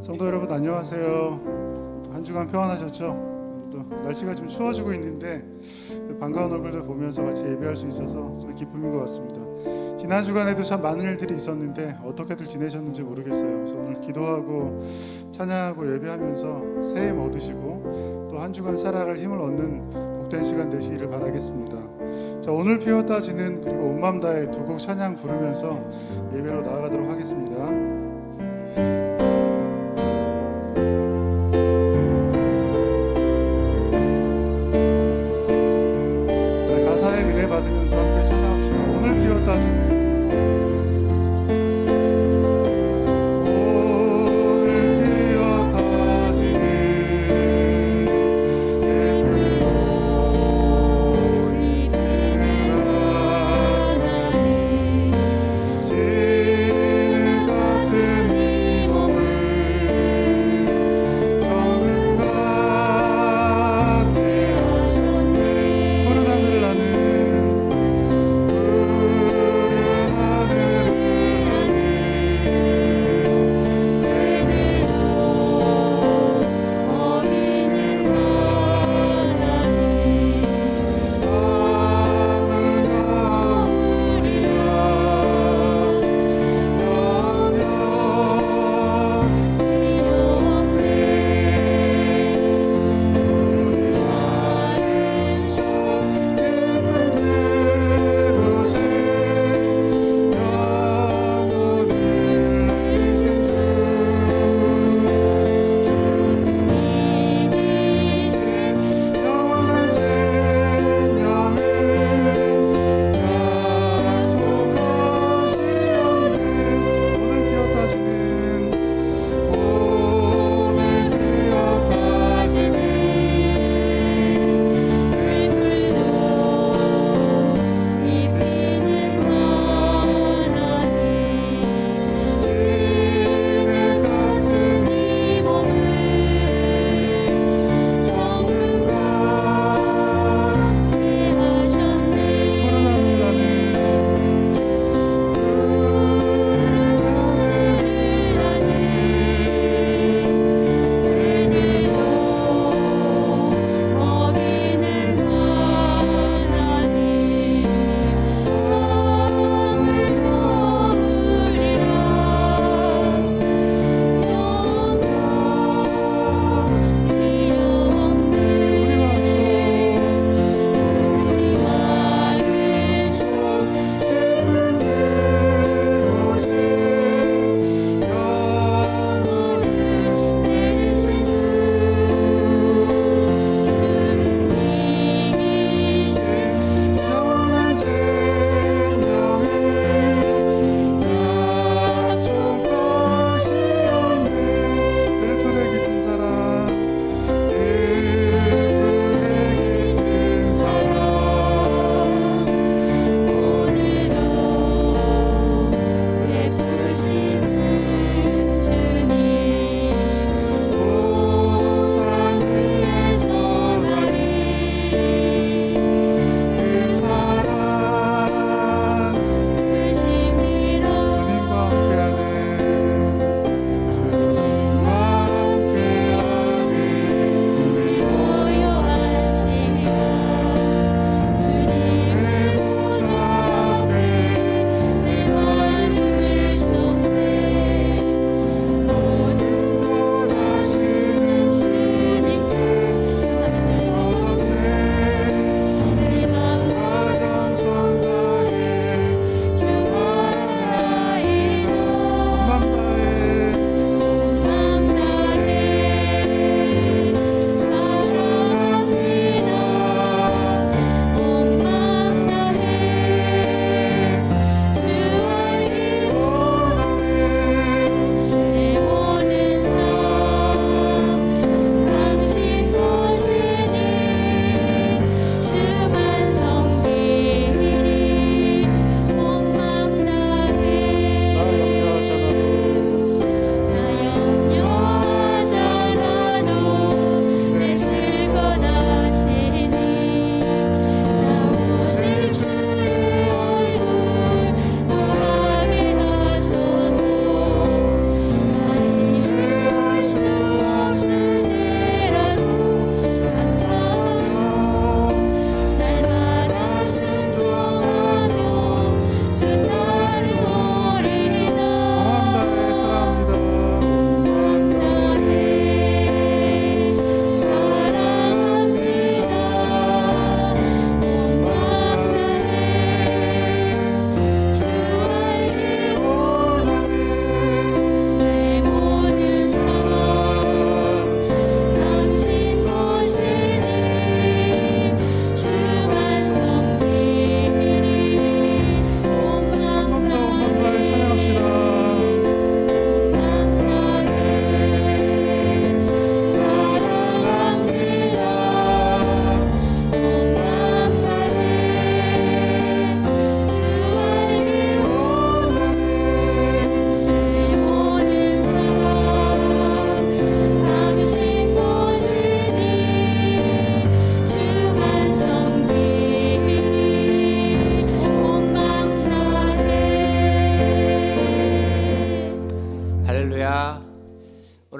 성도 여러분 안녕하세요. 한 주간 평안하셨죠? 또 날씨가 좀 추워지고 있는데 반가운 얼굴들 보면서 같이 예배할 수 있어서 좀 기쁨인 것 같습니다. 지난 주간에도 참 많은 일들이 있었는데 어떻게들 지내셨는지 모르겠어요. 그래서 오늘 기도하고 찬양하고 예배하면서 새 힘 얻으시고 또 한 주간 살아갈 힘을 얻는 복된 시간 되시기를 바라겠습니다. 자, 오늘 피었다 지는 그리고 온 맘 다해 두 곡 찬양 부르면서 예배로 나아가도록 하겠습니다. 받으면서 함께 찬양합시다. 오늘 피었다 지는 오늘 피었다 지는 예쁘고 이끄는 하나님 진흙 같은 이 몸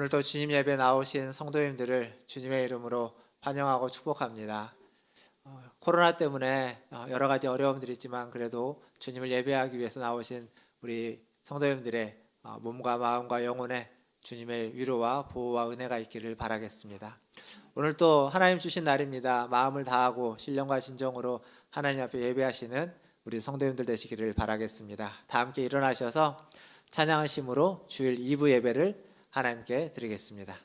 오늘도 주님 예배 나오신 성도님들을 주님의 이름으로 환영하고 축복합니다. 코로나 때문에 여러 가지 어려움들이 있지만 그래도 주님을 예배하기 위해서 나오신 우리 성도님들의 몸과 마음과 영혼에 주님의 위로와 보호와 은혜가 있기를 바라겠습니다. 오늘 또 하나님 주신 날입니다. 마음을 다하고 신령과 진정으로 하나님 앞에 예배하시는 우리 성도님들 되시기를 바라겠습니다. 다 함께 일어나셔서 찬양하심으로 주일 2부 예배를 하나님께 드리겠습니다.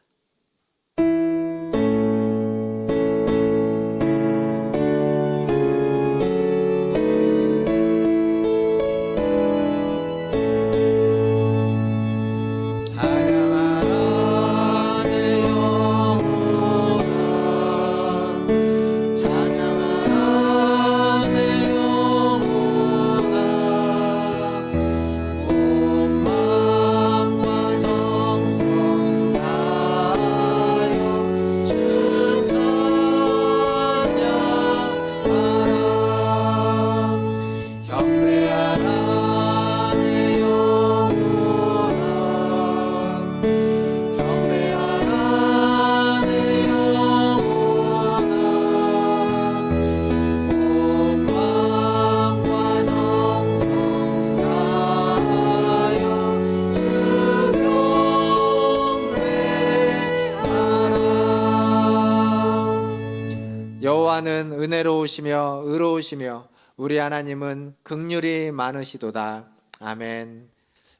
여호와는 은혜로우시며 의로우시며 우리 하나님은 긍휼이 많으시도다. 아멘.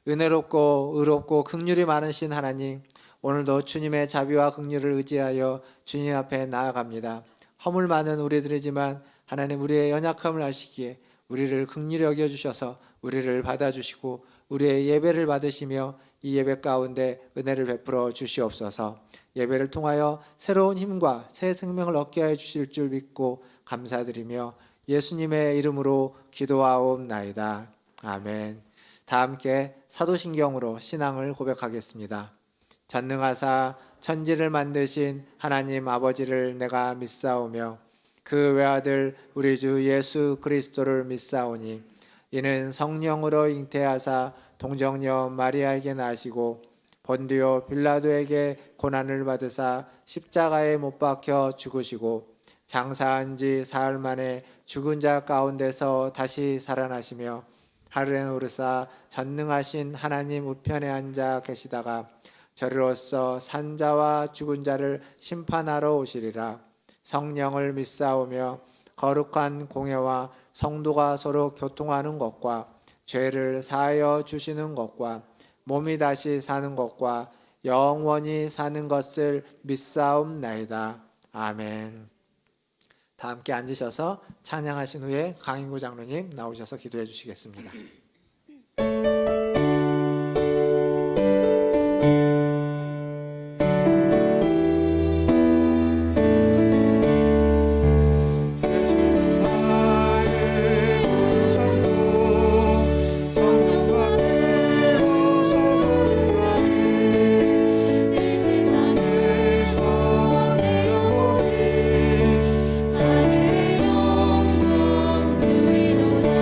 은혜롭고 의롭고 긍휼이 많으신 하나님, 오늘도 주님의 자비와 긍휼을 의지하여 주님 앞에 나아갑니다. 허물 많은 우리들이지만 하나님 우리의 연약함을 아시기에 우리를 긍휼히 여겨주셔서 우리를 받아주시고 우리의 예배를 받으시며 이 예배 가운데 은혜를 베풀어 주시옵소서. 예배를 통하여 새로운 힘과 새 생명을 얻게 하여 주실 줄 믿고 감사드리며 예수님의 이름으로 기도하옵나이다. 아멘. 다 함께 사도신경으로 신앙을 고백하겠습니다. 전능하사 천지를 만드신 하나님 아버지를 내가 믿사오며 그 외아들 우리 주 예수 그리스도를 믿사오니 이는 성령으로 잉태하사 동정녀 마리아에게 나시고 본디오 빌라도에게 고난을 받으사 십자가에 못 박혀 죽으시고 장사한 지 사흘 만에 죽은 자 가운데서 다시 살아나시며 하늘에 오르사 전능하신 하나님 우편에 앉아 계시다가 저리로서 산자와 죽은 자를 심판하러 오시리라. 성령을 믿사오며 거룩한 공회와 성도가 서로 교통하는 것과 죄를 사하여 주시는 것과 몸이 다시 사는 것과 영원히 사는 것을 믿사옵나이다. 아멘. 다 함께 앉으셔서 찬양하신 후에 강인구 장로님 나오셔서 기도해 주시겠습니다. 하늘 영광 누리노라.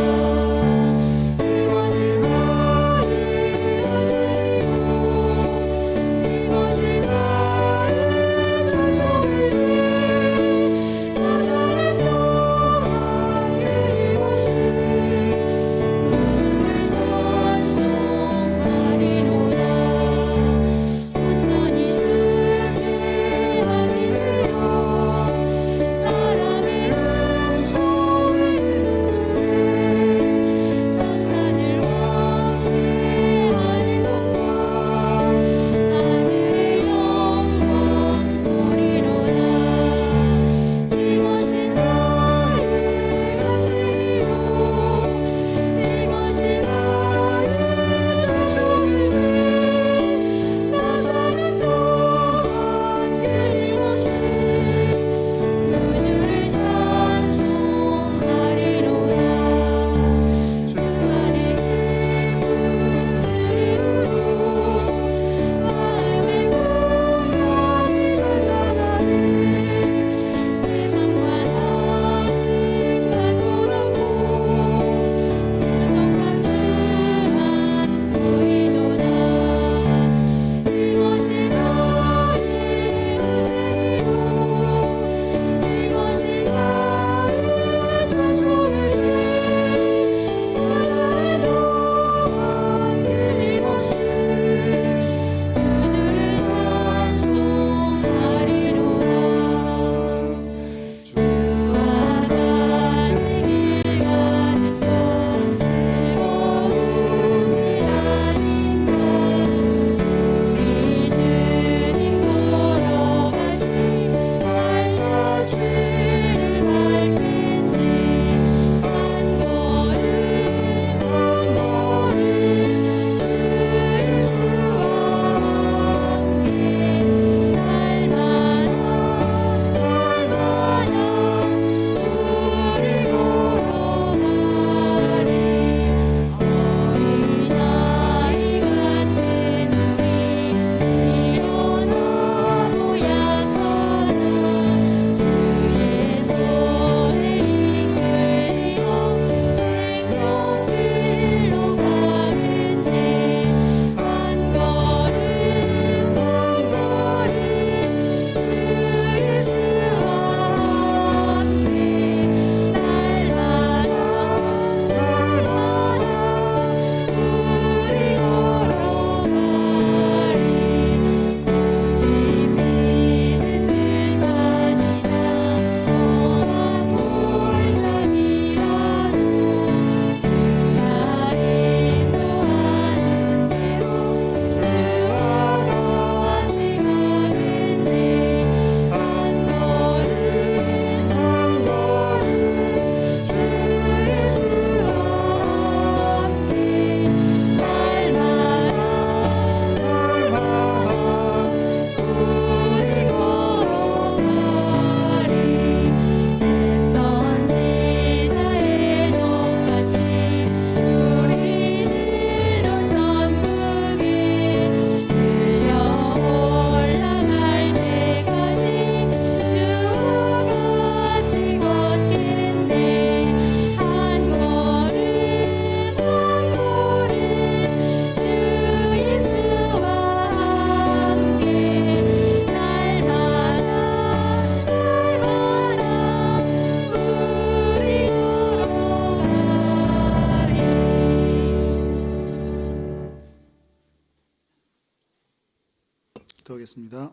기도하겠습니다.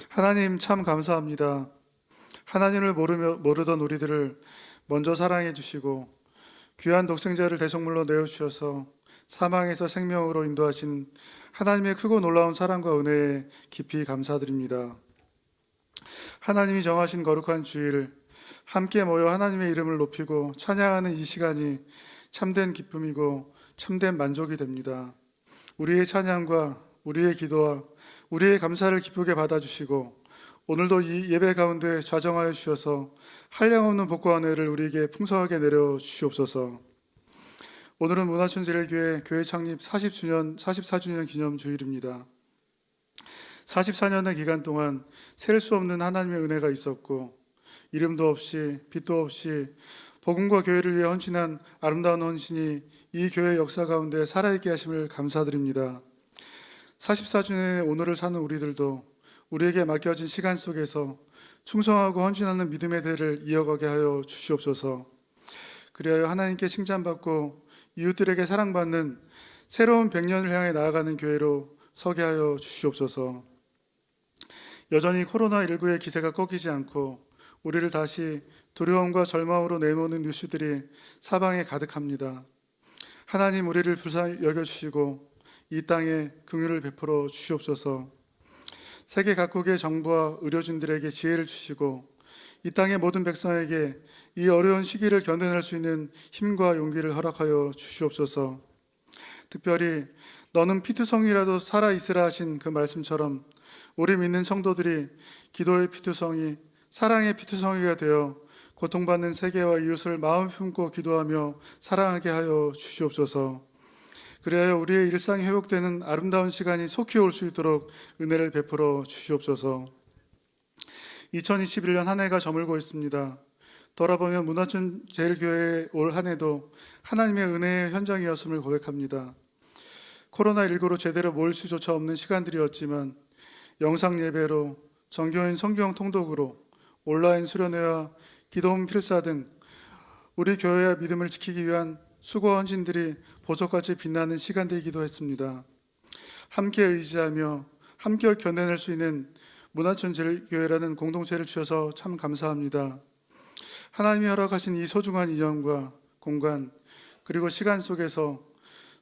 하나님 참 감사합니다. 하나님을 모르던 우리들을 먼저 사랑해 주시고 귀한 독생자를 대속물로 내어 주셔서 사망에서 생명으로 인도하신 하나님의 크고 놀라운 사랑과 은혜에 깊이 감사드립니다. 하나님이 정하신 거룩한 주일 함께 모여 하나님의 이름을 높이고 찬양하는 이 시간이 참된 기쁨이고 참된 만족이 됩니다. 우리의 찬양과 우리의 기도와 우리의 감사를 기쁘게 받아주시고 오늘도 이 예배 가운데 좌정하여 주셔서 한량없는 복과 은혜를 우리에게 풍성하게 내려 주시옵소서. 오늘은 문화촌제일교회 교회 창립 44주년 기념 주일입니다. 44년의 기간 동안 셀 수 없는 하나님의 은혜가 있었고 이름도 없이 빛도 없이 복음과 교회를 위해 헌신한 아름다운 헌신이 이 교회 역사 가운데 살아있게 하심을 감사드립니다. 44주년의 오늘을 사는 우리들도 우리에게 맡겨진 시간 속에서 충성하고 헌신하는 믿음의 대를 이어가게 하여 주시옵소서. 그리하여 하나님께 칭찬받고 이웃들에게 사랑받는 새로운 100년을 향해 나아가는 교회로 서게 하여 주시옵소서. 여전히 코로나19의 기세가 꺾이지 않고 우리를 다시 두려움과 절망으로 내모는 뉴스들이 사방에 가득합니다. 하나님 우리를 불쌍히 여겨주시고 이 땅에 긍휼을 베풀어 주시옵소서. 세계 각국의 정부와 의료진들에게 지혜를 주시고 이 땅의 모든 백성에게 이 어려운 시기를 견뎌낼 수 있는 힘과 용기를 허락하여 주시옵소서. 특별히 너는 피투성이라도 살아있으라 하신 그 말씀처럼 우리 믿는 성도들이 기도의 피투성이 사랑의 피투성이가 되어 고통받는 세계와 이웃을 마음 품고 기도하며 사랑하게 하여 주시옵소서. 그래야 우리의 일상이 회복되는 아름다운 시간이 속히 올 수 있도록 은혜를 베풀어 주시옵소서. 2021년 한 해가 저물고 있습니다. 돌아보면 문화촌 제일교회의 올 한 해도 하나님의 은혜의 현장이었음을 고백합니다. 코로나19로 제대로 모일 수조차 없는 시간들이었지만 영상 예배로 정교인 성경 통독으로 온라인 수련회와 기도문 필사 등 우리 교회와 믿음을 지키기 위한 수고 헌신들이 보석같이 빛나는 시간들이기도 했습니다. 함께 의지하며 함께 견뎌낼 수 있는 문화촌 제일교회라는 공동체를 주셔서 참 감사합니다. 하나님이 허락하신 이 소중한 인연과 공간 그리고 시간 속에서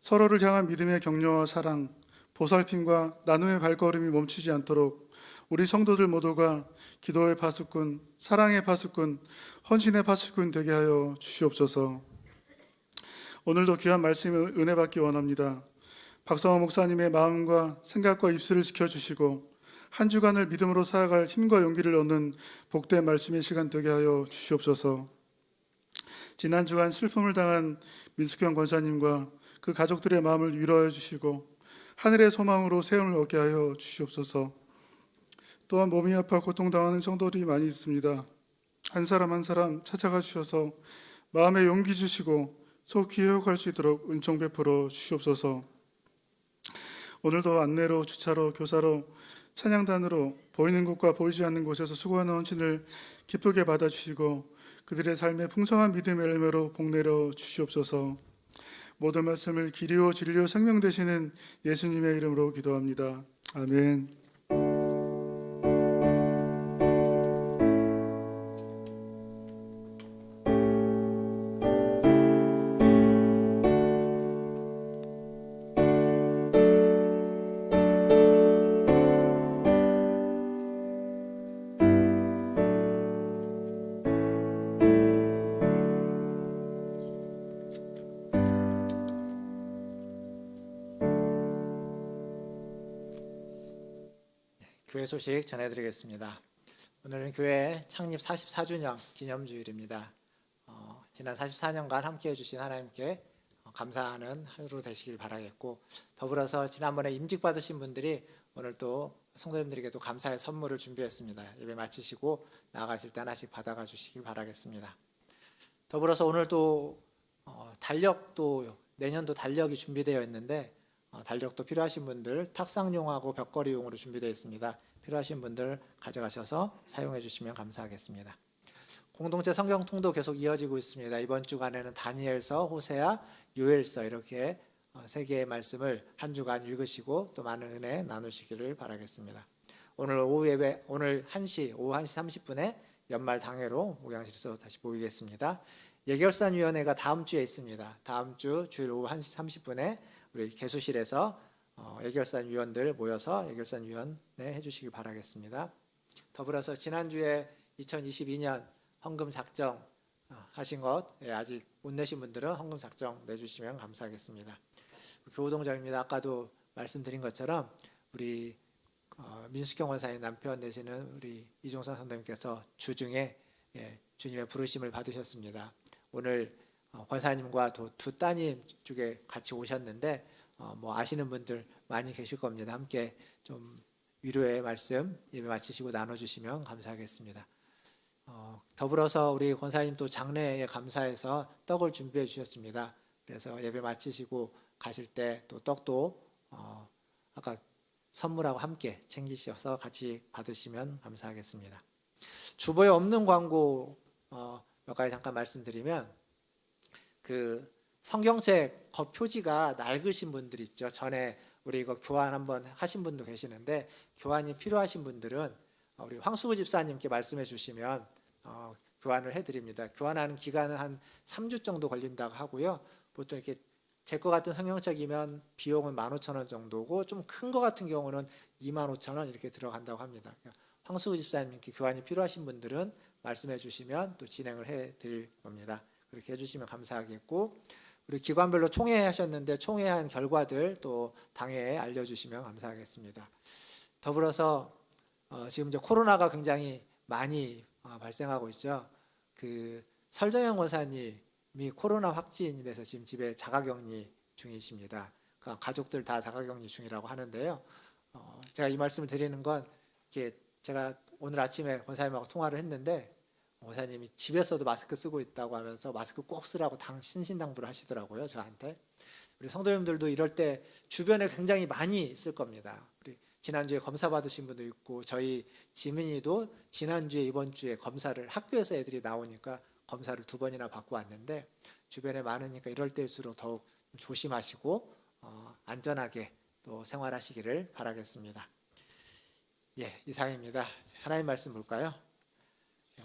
서로를 향한 믿음의 격려와 사랑, 보살핌과 나눔의 발걸음이 멈추지 않도록 우리 성도들 모두가 기도의 파수꾼, 사랑의 파수꾼, 헌신의 파수꾼 되게 하여 주시옵소서. 오늘도 귀한 말씀을 은혜 받기 원합니다. 박성호 목사님의 마음과 생각과 입술을 지켜주시고 한 주간을 믿음으로 살아갈 힘과 용기를 얻는 복된 말씀의 시간 되게 하여 주시옵소서. 지난 주간 슬픔을 당한 민숙형 권사님과 그 가족들의 마음을 위로해 주시고 하늘의 소망으로 세움을 얻게 하여 주시옵소서. 또한 몸이 아파 고통당하는 성도들이 많이 있습니다. 한 사람 한 사람 찾아가 주셔서 마음에 용기 주시고 속히 회복할 수 있도록 은총 베풀어 주시옵소서. 오늘도 안내로, 주차로, 교사로, 찬양단으로 보이는 곳과 보이지 않는 곳에서 수고하는 헌신을 기쁘게 받아주시고 그들의 삶에 풍성한 믿음의 열매로 복내려 주시옵소서. 모든 말씀을 길이요 진리요 생명 되시는 예수님의 이름으로 기도합니다. 아멘. 교회 소식 전해드리겠습니다. 오늘은 교회 창립 44주년 기념주일입니다. 지난 44년간 함께해 주신 하나님께 감사하는 하루 되시길 바라겠고 더불어서 지난번에 임직 받으신 분들이 오늘 또 성도님들에게도 감사의 선물을 준비했습니다. 예배 마치시고 나가실 때 하나씩 받아가 주시길 바라겠습니다. 더불어서 오늘 또 달력도 내년도 달력이 준비되어 있는데 달력도 필요하신 분들 탁상용하고 벽걸이용으로 준비되어 있습니다. 필요하신 분들 가져가셔서 사용해 주시면 감사하겠습니다. 공동체 성경 통도 계속 이어지고 있습니다. 이번 주간에는 다니엘서, 호세아, 요엘서 이렇게 세 개의 말씀을 한 주간 읽으시고 또 많은 은혜 나누시기를 바라겠습니다. 오늘 오후 예배, 오늘 오후 1시 30분에 연말 당회로 목양실에서 다시 모이겠습니다. 예결산위원회가 다음 주에 있습니다. 다음 주 주일 오후 1시 30분에 우리 개수실에서 예결산 위원들 모여서 예결산 위원회 해주시기 바라겠습니다. 더불어서 지난주에 2022년 헌금 작정 하신 것 아직 못 내신 분들은 헌금 작정 내주시면 감사하겠습니다. 교우동정입니다. 아까도 말씀드린 것처럼 우리 민수경 원사님 남편 되시는 우리 이종선 선생님께서 주중에 주님의 부르심을 받으셨습니다. 오늘 권사님과 두 따님 쪽에 같이 오셨는데 뭐 아시는 분들 많이 계실 겁니다. 함께 좀 위로의 말씀 예배 마치시고 나눠주시면 감사하겠습니다. 더불어서 우리 권사님 또 장례에 감사해서 떡을 준비해 주셨습니다. 그래서 예배 마치시고 가실 때 또 떡도 아까 선물하고 함께 챙기셔서 같이 받으시면 감사하겠습니다. 주보에 없는 광고 몇 가지 잠깐 말씀드리면 그 성경책 겉표지가 낡으신 분들 있죠. 전에 우리 이거 교환 한번 하신 분도 계시는데 교환이 필요하신 분들은 우리 황수구 집사님께 말씀해 주시면 교환을 해드립니다. 교환하는 기간은 한 3주 정도 걸린다고 하고요. 보통 이렇게 제 거 같은 성경책이면 비용은 15,000원 정도고 좀 큰 거 같은 경우는 25,000원 이렇게 들어간다고 합니다. 황수구 집사님께 교환이 필요하신 분들은 말씀해 주시면 또 진행을 해드릴 겁니다. 그렇게 해주시면 감사하겠고 우리 기관별로 총회 하셨는데 총회한 결과들 또 당회에 알려주시면 감사하겠습니다. 더불어서 지금 이제 코로나가 굉장히 많이 발생하고 있죠. 그 설정영 원사님이 코로나 확진이 돼서 지금 집에 자가격리 중이십니다. 그러니까 가족들 다 자가격리 중이라고 하는데요. 제가 이 말씀을 드리는 건 이렇게 제가 오늘 아침에 권사님하고 통화를 했는데 권사님이 집에서도 마스크 쓰고 있다고 하면서 마스크 꼭 쓰라고 신신당부를 하시더라고요. 저한테. 우리 성도님들도 이럴 때 주변에 굉장히 많이 쓸 겁니다. 우리 지난주에 검사 받으신 분도 있고 저희 지민이도 지난주에 이번 주에 검사를 학교에서 애들이 나오니까 검사를 2번이나 받고 왔는데 주변에 많으니까 이럴 때일수록 더욱 조심하시고 안전하게 또 생활하시기를 바라겠습니다. 이상입니다. 하나님 말씀 볼까요?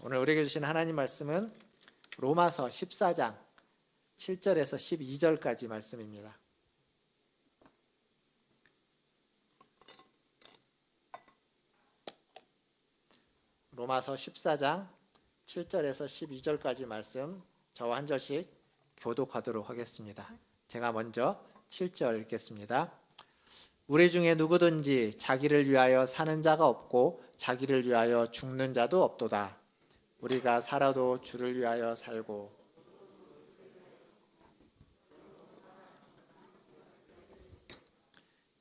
오늘 우리에게 주신 하나님 말씀은 로마서 14장 7절에서 12절까지 말씀입니다. 로마서 14장 7절에서 12절까지 말씀 저와 한 절씩 교독하도록 하겠습니다. 제가 먼저 7절 읽겠습니다. 우리 중에 누구든지 자기를 위하여 사는 자가 없고 자기를 위하여 죽는 자도 없도다. 우리가 살아도 주를 위하여 살고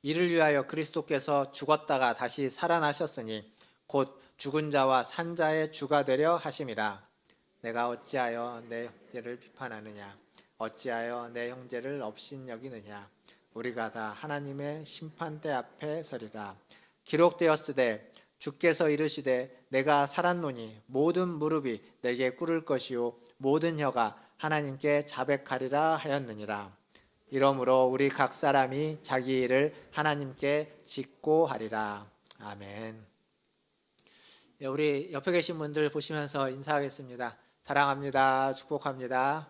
이를 위하여 그리스도께서 죽었다가 다시 살아나셨으니 곧 죽은 자와 산 자의 주가 되려 하심이라. 내가 어찌하여 내 형제를 비판하느냐? 어찌하여 내 형제를 업신여기느냐? 우리가 다 하나님의 심판대 앞에 서리라. 기록되었으되 주께서 이르시되 내가 살았노니 모든 무릎이 내게 꿇을 것이요 모든 혀가 하나님께 자백하리라 하였느니라. 이러므로 우리 각 사람이 자기 일을 하나님께 짓고 하리라. 아멘. 우리 옆에 계신 분들 보시면서 인사하겠습니다. 사랑합니다. 축복합니다.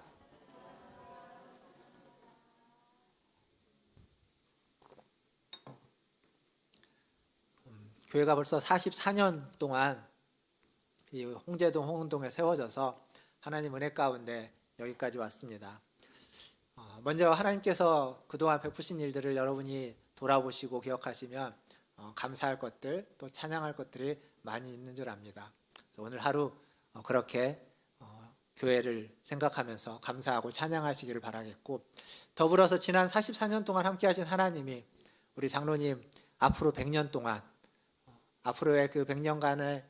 교회가 벌써 44년 동안 이 홍제동 홍은동에 세워져서 하나님 은혜 가운데 여기까지 왔습니다. 먼저 하나님께서 그동안 베푸신 일들을 여러분이 돌아보시고 기억하시면 감사할 것들 또 찬양할 것들이 많이 있는 줄 압니다. 그래서 오늘 하루 그렇게 교회를 생각하면서 감사하고 찬양하시기를 바라겠고 더불어서 지난 44년 동안 함께 하신 하나님이 우리 장로님 앞으로 100년 동안 앞으로의 그 100년간을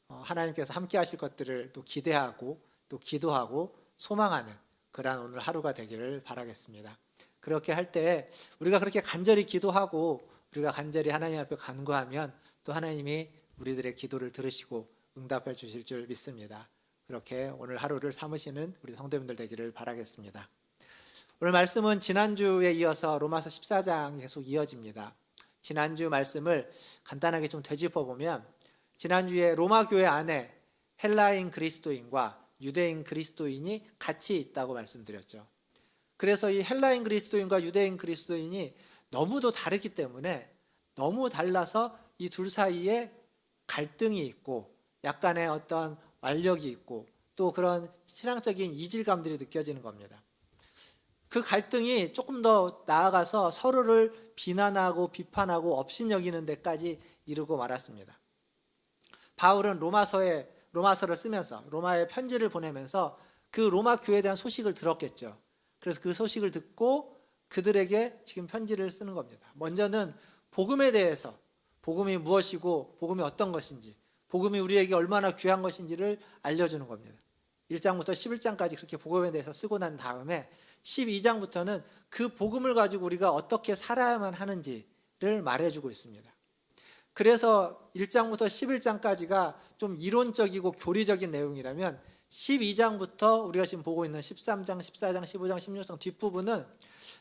하나님께서 함께 하실 것들을 또 기대하고 또 기도하고 소망하는 그러한 오늘 하루가 되기를 바라겠습니다. 그렇게 할 때 우리가 그렇게 간절히 기도하고 우리가 간절히 하나님 앞에 간구하면 또 하나님이 우리들의 기도를 들으시고 응답해 주실 줄 믿습니다. 그렇게 오늘 하루를 삼으시는 우리 성도님들 되기를 바라겠습니다. 오늘 말씀은 지난주에 이어서 로마서 14장 계속 이어집니다. 지난주 말씀을 간단하게 좀 되짚어 보면 지난주에 로마 교회 안에 헬라인 그리스도인과 유대인 그리스도인이 같이 있다고 말씀드렸죠. 그래서 이 헬라인 그리스도인과 유대인 그리스도인이 너무도 다르기 때문에 너무 달라서 이 둘 사이에 갈등이 있고 약간의 어떤 완력이 있고 또 그런 신앙적인 이질감들이 느껴지는 겁니다. 그 갈등이 조금 더 나아가서 서로를 비난하고 비판하고 업신여기는 데까지 이르고 말았습니다. 바울은 로마서를 쓰면서 로마에 편지를 보내면서 그 로마 교회에 대한 소식을 들었겠죠. 그래서 그 소식을 듣고 그들에게 지금 편지를 쓰는 겁니다. 먼저는 복음에 대해서, 복음이 무엇이고 복음이 어떤 것인지, 복음이 우리에게 얼마나 귀한 것인지를 알려주는 겁니다. 1장부터 11장까지 그렇게 복음에 대해서 쓰고 난 다음에 12장부터는 그 복음을 가지고 우리가 어떻게 살아야만 하는지를 말해주고 있습니다. 그래서 1장부터 11장까지가 좀 이론적이고 교리적인 내용이라면 12장부터 우리가 지금 보고 있는 13장, 14장, 15장, 16장 뒷부분은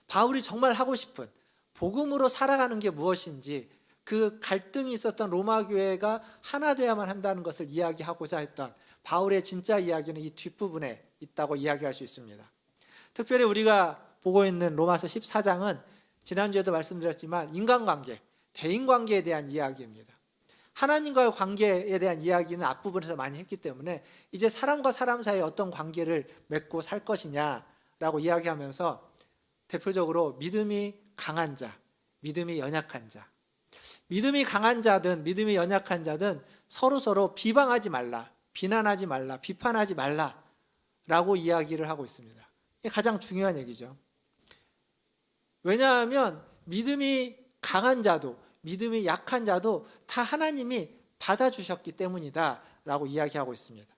바울이 정말 하고 싶은 복음으로 살아가는 게 무엇인지 그 갈등이 있었던 로마 교회가 하나 되어야만 한다는 것을 이야기하고자 했던 바울의 진짜 이야기는 이 뒷부분에 있다고 이야기할 수 있습니다. 특별히 우리가 보고 있는 로마서 14장은 지난주에도 말씀드렸지만 인간관계, 대인관계에 대한 이야기입니다. 하나님과의 관계에 대한 이야기는 앞부분에서 많이 했기 때문에 이제 사람과 사람 사이에 어떤 관계를 맺고 살 것이냐라고 이야기하면서 대표적으로 믿음이 강한 자, 믿음이 연약한 자, 믿음이 강한 자든 믿음이 연약한 자든 서로 비방하지 말라, 비난하지 말라, 비판하지 말라라고 이야기를 하고 있습니다. 이게 가장 중요한 얘기죠. 왜냐하면 믿음이 강한 자도 믿음이 약한 자도 다 하나님이 받아주셨기 때문이다 라고 이야기하고 있습니다.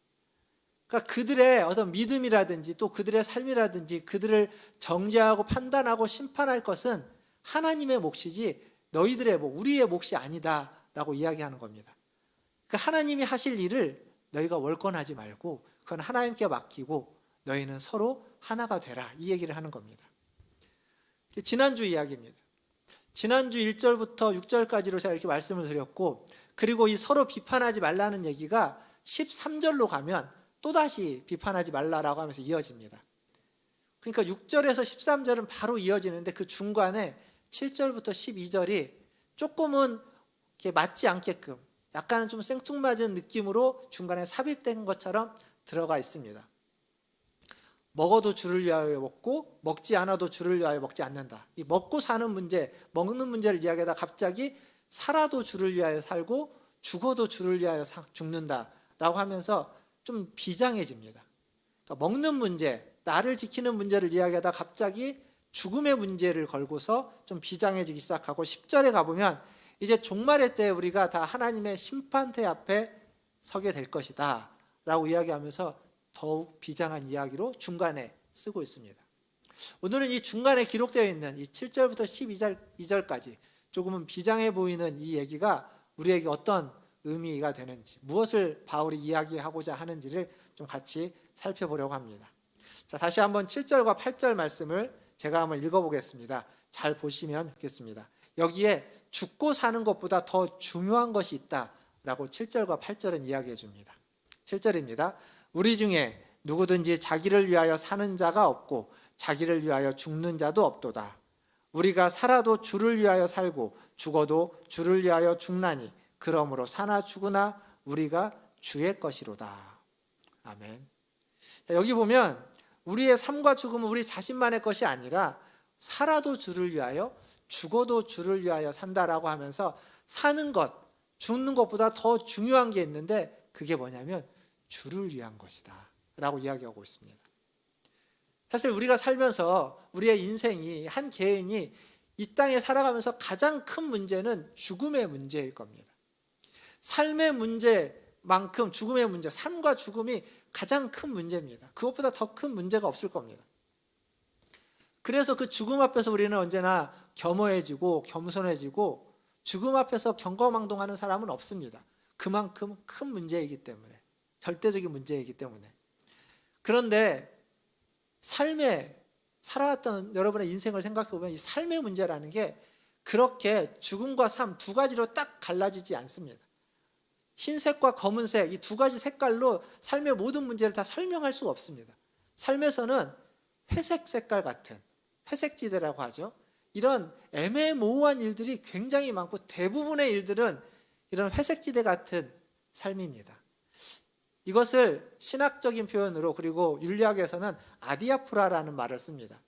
그러니까 그들의 어떤 믿음이라든지 또 그들의 삶이라든지 그들을 정죄하고 판단하고 심판할 것은 하나님의 몫이지 너희들의 우리의 몫이 아니다 라고 이야기하는 겁니다. 그러니까 하나님이 하실 일을 너희가 월권하지 말고 그건 하나님께 맡기고 너희는 서로 하나가 되라, 이 얘기를 하는 겁니다. 지난주 이야기입니다. 지난주 1절부터 6절까지로 제가 이렇게 말씀을 드렸고, 그리고 이 서로 비판하지 말라는 얘기가 13절로 가면 또다시 비판하지 말라라고 하면서 이어집니다. 그러니까 6절에서 13절은 바로 이어지는데 그 중간에 7절부터 12절이 조금은 이렇게 맞지 않게끔 약간은 좀 생뚱맞은 느낌으로 중간에 삽입된 것처럼 들어가 있습니다. 먹어도 주를 위하여 먹고 먹지 않아도 주를 위하여 먹지 않는다. 이 먹고 사는 문제, 먹는 문제를 이야기하다 갑자기 살아도 주를 위하여 살고 죽어도 주를 위하여 죽는다라고 하면서 좀 비장해집니다. 그러니까 먹는 문제, 나를 지키는 문제를 이야기하다 갑자기 죽음의 문제를 걸고서 좀 비장해지기 시작하고 10절에 가보면 이제 종말의 때 우리가 다 하나님의 심판대 앞에 서게 될 것이다 라고 이야기하면서 더욱 비장한 이야기로 중간에 쓰고 있습니다. 오늘은 이 중간에 기록되어 있는 이 7절부터 12절까지 조금은 비장해 보이는 이 얘기가 우리에게 어떤 의미가 되는지, 무엇을 바울이 이야기하고자 하는지를 좀 같이 살펴보려고 합니다. 자, 다시 한번 7절과 8절 말씀을 제가 한번 읽어보겠습니다. 잘 보시면 좋겠습니다. 여기에 죽고 사는 것보다 더 중요한 것이 있다라고 7절과 8절은 이야기해 줍니다. 7절입니다. 우리 중에 누구든지 자기를 위하여 사는 자가 없고 자기를 위하여 죽는 자도 없도다. 우리가 살아도 주를 위하여 살고 죽어도 주를 위하여 죽나니 그러므로 사나 죽으나 우리가 주의 것이로다. 아멘. 여기 보면 우리의 삶과 죽음은 우리 자신만의 것이 아니라 살아도 주를 위하여 죽어도 주를 위하여 산다라고 하면서 사는 것, 죽는 것보다 더 중요한 게 있는데 그게 뭐냐면 주를 위한 것이다 라고 이야기하고 있습니다. 사실 우리가 살면서 우리의 인생이 한 개인이 이 땅에 살아가면서 가장 큰 문제는 죽음의 문제일 겁니다. 삶의 문제만큼 죽음의 문제, 삶과 죽음이 가장 큰 문제입니다. 그것보다 더 큰 문제가 없을 겁니다. 그래서 그 죽음 앞에서 우리는 언제나 겸허해지고 겸손해지고 죽음 앞에서 경거망동하는 사람은 없습니다. 그만큼 큰 문제이기 때문에, 절대적인 문제이기 때문에. 그런데 삶의 살아왔던 여러분의 인생을 생각해 보면 이 삶의 문제라는 게 그렇게 죽음과 삶 두 가지로 딱 갈라지지 않습니다. 흰색과 검은색 이 두 가지 색깔로 삶의 모든 문제를 다 설명할 수가 없습니다. 삶에서는 회색 색깔 같은 회색지대라고 하죠. 이런 애매모호한 일들이 굉장히 많고 대부분의 일들은 이런 회색지대 같은 삶입니다. 이것을 신학적인 표현으로 그리고 윤리학에서는 아디아프라라는 말을 씁니다.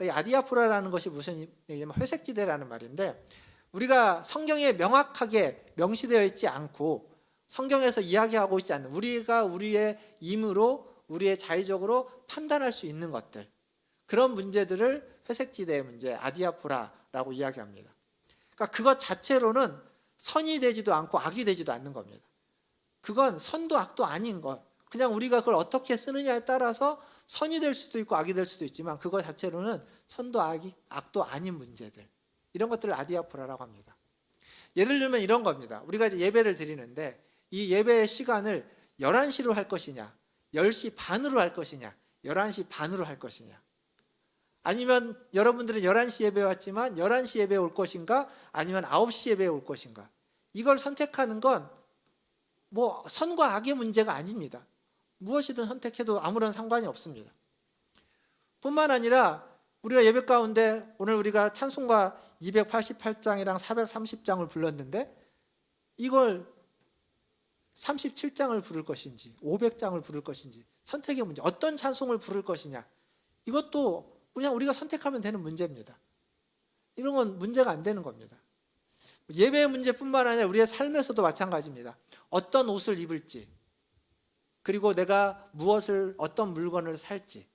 이 아디아프라라는 것이 무슨 얘기냐면 회색지대라는 말인데 우리가 성경에 명확하게 명시되어 있지 않고 성경에서 이야기하고 있지 않는 우리가 우리의 임으로 우리의 자의적으로 판단할 수 있는 것들 그런 문제들을 회색지대의 문제 아디아포라라고 이야기합니다. 그러니까 그것 자체로는 선이 되지도 않고 악이 되지도 않는 겁니다. 그건 선도 악도 아닌 것 그냥 우리가 그걸 어떻게 쓰느냐에 따라서 선이 될 수도 있고 악이 될 수도 있지만 그것 자체로는 선도 악도 아닌 문제들 이런 것들을 아디아포라라고 합니다. 예를 들면 이런 겁니다. 우리가 이제 예배를 드리는데 이 예배의 시간을 11시로 할 것이냐 10시 반으로 할 것이냐 11시 반으로 할 것이냐 아니면 여러분들은 11시 예배에 왔지만 11시 예배에 올 것인가 아니면 9시 예배에 올 것인가 이걸 선택하는 건 뭐 선과 악의 문제가 아닙니다. 무엇이든 선택해도 아무런 상관이 없습니다. 뿐만 아니라 우리가 예배 가운데 오늘 우리가 찬송가 288장이랑 430장을 불렀는데 이걸 37장을 부를 것인지 500장을 부를 것인지 선택의 문제 어떤 찬송을 부를 것이냐 이것도 그냥 우리가 선택하면 되는 문제입니다. 이런 건 문제가 안 되는 겁니다. 예배의 문제뿐만 아니라 우리의 삶에서도 마찬가지입니다. 어떤 옷을 입을지 그리고 내가 무엇을 어떤 물건을 살지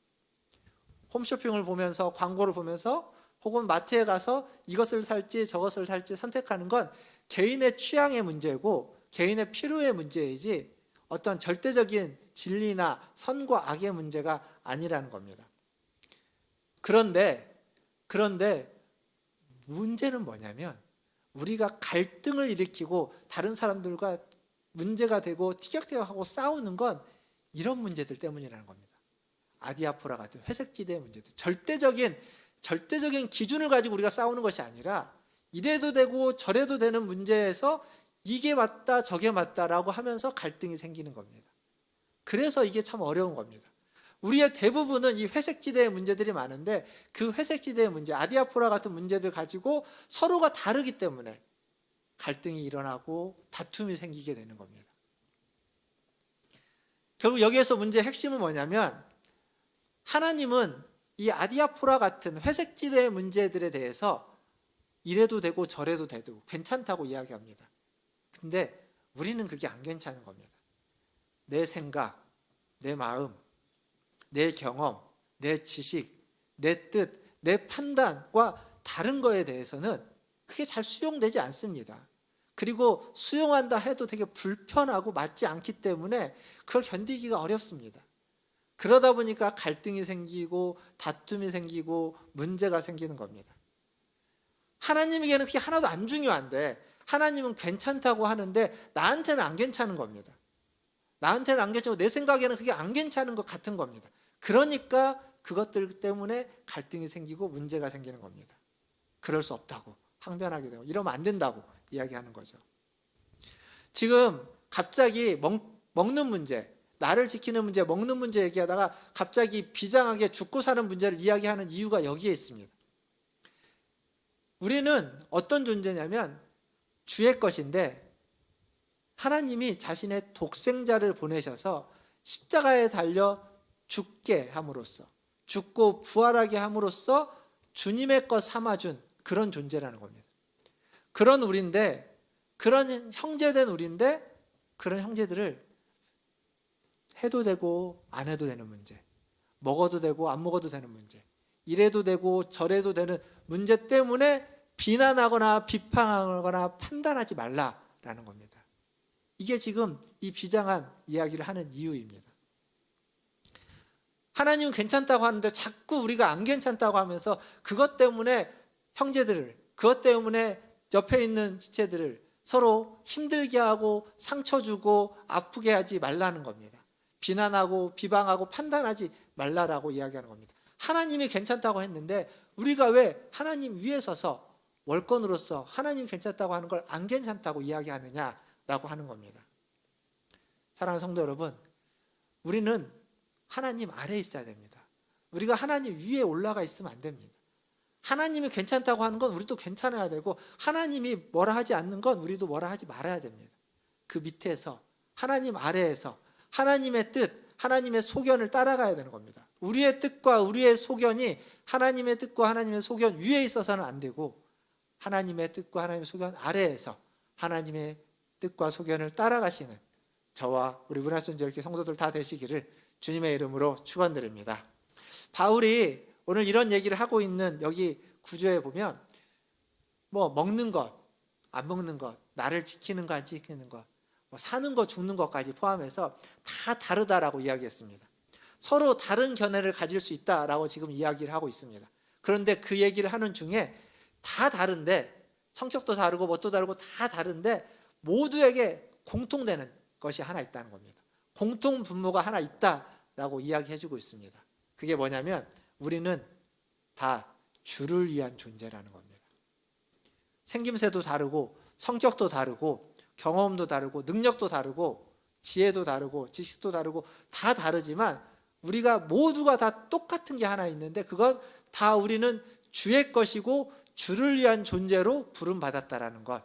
홈쇼핑을 보면서 광고를 보면서 혹은 마트에 가서 이것을 살지 저것을 살지 선택하는 건 개인의 취향의 문제고 개인의 필요의 문제이지 어떤 절대적인 진리나 선과 악의 문제가 아니라는 겁니다. 그런데 문제는 뭐냐면 우리가 갈등을 일으키고 다른 사람들과 문제가 되고 티격태격하고 싸우는 건 이런 문제들 때문이라는 겁니다. 아디아포라 같은 회색지대의 문제들 절대적인 기준을 가지고 우리가 싸우는 것이 아니라 이래도 되고 저래도 되는 문제에서 이게 맞다 저게 맞다라고 하면서 갈등이 생기는 겁니다. 그래서 이게 참 어려운 겁니다. 우리의 대부분은 이 회색지대의 문제들이 많은데 그 회색지대의 문제 아디아포라 같은 문제들 가지고 서로가 다르기 때문에 갈등이 일어나고 다툼이 생기게 되는 겁니다. 결국 여기에서 문제의 핵심은 뭐냐면 하나님은 이 아디아포라 같은 회색지대의 문제들에 대해서 이래도 되고 저래도 되고 괜찮다고 이야기합니다. 근데 우리는 그게 안 괜찮은 겁니다. 내 생각, 내 마음, 내 경험, 내 지식, 내 뜻, 내 판단과 다른 거에 대해서는 그게 잘 수용되지 않습니다. 그리고 수용한다 해도 되게 불편하고 맞지 않기 때문에 그걸 견디기가 어렵습니다. 그러다 보니까 갈등이 생기고 다툼이 생기고 문제가 생기는 겁니다. 하나님에게는 그게 하나도 안 중요한데 하나님은 괜찮다고 하는데 나한테는 안 괜찮은 겁니다. 나한테는 안 괜찮고 내 생각에는 그게 안 괜찮은 것 같은 겁니다. 그러니까 그것들 때문에 갈등이 생기고 문제가 생기는 겁니다. 그럴 수 없다고 항변하게 되고 이러면 안 된다고 이야기하는 거죠. 지금 갑자기 먹는 문제, 나를 지키는 문제, 먹는 문제 얘기하다가 갑자기 비장하게 죽고 사는 문제를 이야기하는 이유가 여기에 있습니다. 우리는 어떤 존재냐면 주의 것인데 하나님이 자신의 독생자를 보내셔서 십자가에 달려 죽게 함으로써 죽고 부활하게 함으로써 주님의 것 삼아준 그런 존재라는 겁니다. 그런 우리인데 그런 형제된 우리인데 그런 형제들을 해도 되고 안 해도 되는 문제 먹어도 되고 안 먹어도 되는 문제 이래도 되고 저래도 되는 문제 때문에 비난하거나 비판하거나 판단하지 말라라는 겁니다. 이게 지금 이 비장한 이야기를 하는 이유입니다. 하나님은 괜찮다고 하는데 자꾸 우리가 안 괜찮다고 하면서 그것 때문에 형제들을 그것 때문에 옆에 있는 지체들을 서로 힘들게 하고 상처 주고 아프게 하지 말라는 겁니다. 비난하고 비방하고 판단하지 말라라고 이야기하는 겁니다. 하나님이 괜찮다고 했는데 우리가 왜 하나님 위에 서서 월권으로서 하나님이 괜찮다고 하는 걸 안 괜찮다고 이야기하느냐라고 하는 겁니다. 사랑하는 성도 여러분, 우리는 하나님 아래에 있어야 됩니다. 우리가 하나님 위에 올라가 있으면 안 됩니다. 하나님이 괜찮다고 하는 건 우리도 괜찮아야 되고, 하나님이 뭐라 하지 않는 건 우리도 뭐라 하지 말아야 됩니다. 그 밑에서, 하나님 아래에서 하나님의 뜻, 하나님의 소견을 따라가야 되는 겁니다. 우리의 뜻과 우리의 소견이 하나님의 뜻과 하나님의 소견 위에 있어서는 안 되고, 하나님의 뜻과 하나님의 소견 아래에서 하나님의 뜻과 소견을 따라가시는 저와 우리 문화선지열교 성도들 다 되시기를 주님의 이름으로 축원드립니다. 바울이 오늘 이런 얘기를 하고 있는 여기 구조에 보면 뭐 먹는 것, 안 먹는 것, 나를 지키는 것, 안 지키는 것, 뭐 사는 것, 죽는 것까지 포함해서 다 다르다라고 이야기했습니다. 서로 다른 견해를 가질 수 있다라고 지금 이야기를 하고 있습니다. 그런데 그 얘기를 하는 중에 다 다른데, 성격도 다르고 뭣도 다르고 다 다른데 모두에게 공통되는 것이 하나 있다는 겁니다. 공통 분모가 하나 있다라고 이야기해주고 있습니다. 그게 뭐냐면 우리는 다 주를 위한 존재라는 겁니다. 생김새도 다르고 성격도 다르고 경험도 다르고 능력도 다르고 지혜도 다르고 지식도 다르고 다 다르지만 우리가 모두가 다 똑같은 게 하나 있는데, 그건 다 우리는 주의 것이고 주를 위한 존재로 부름받았다라는 것,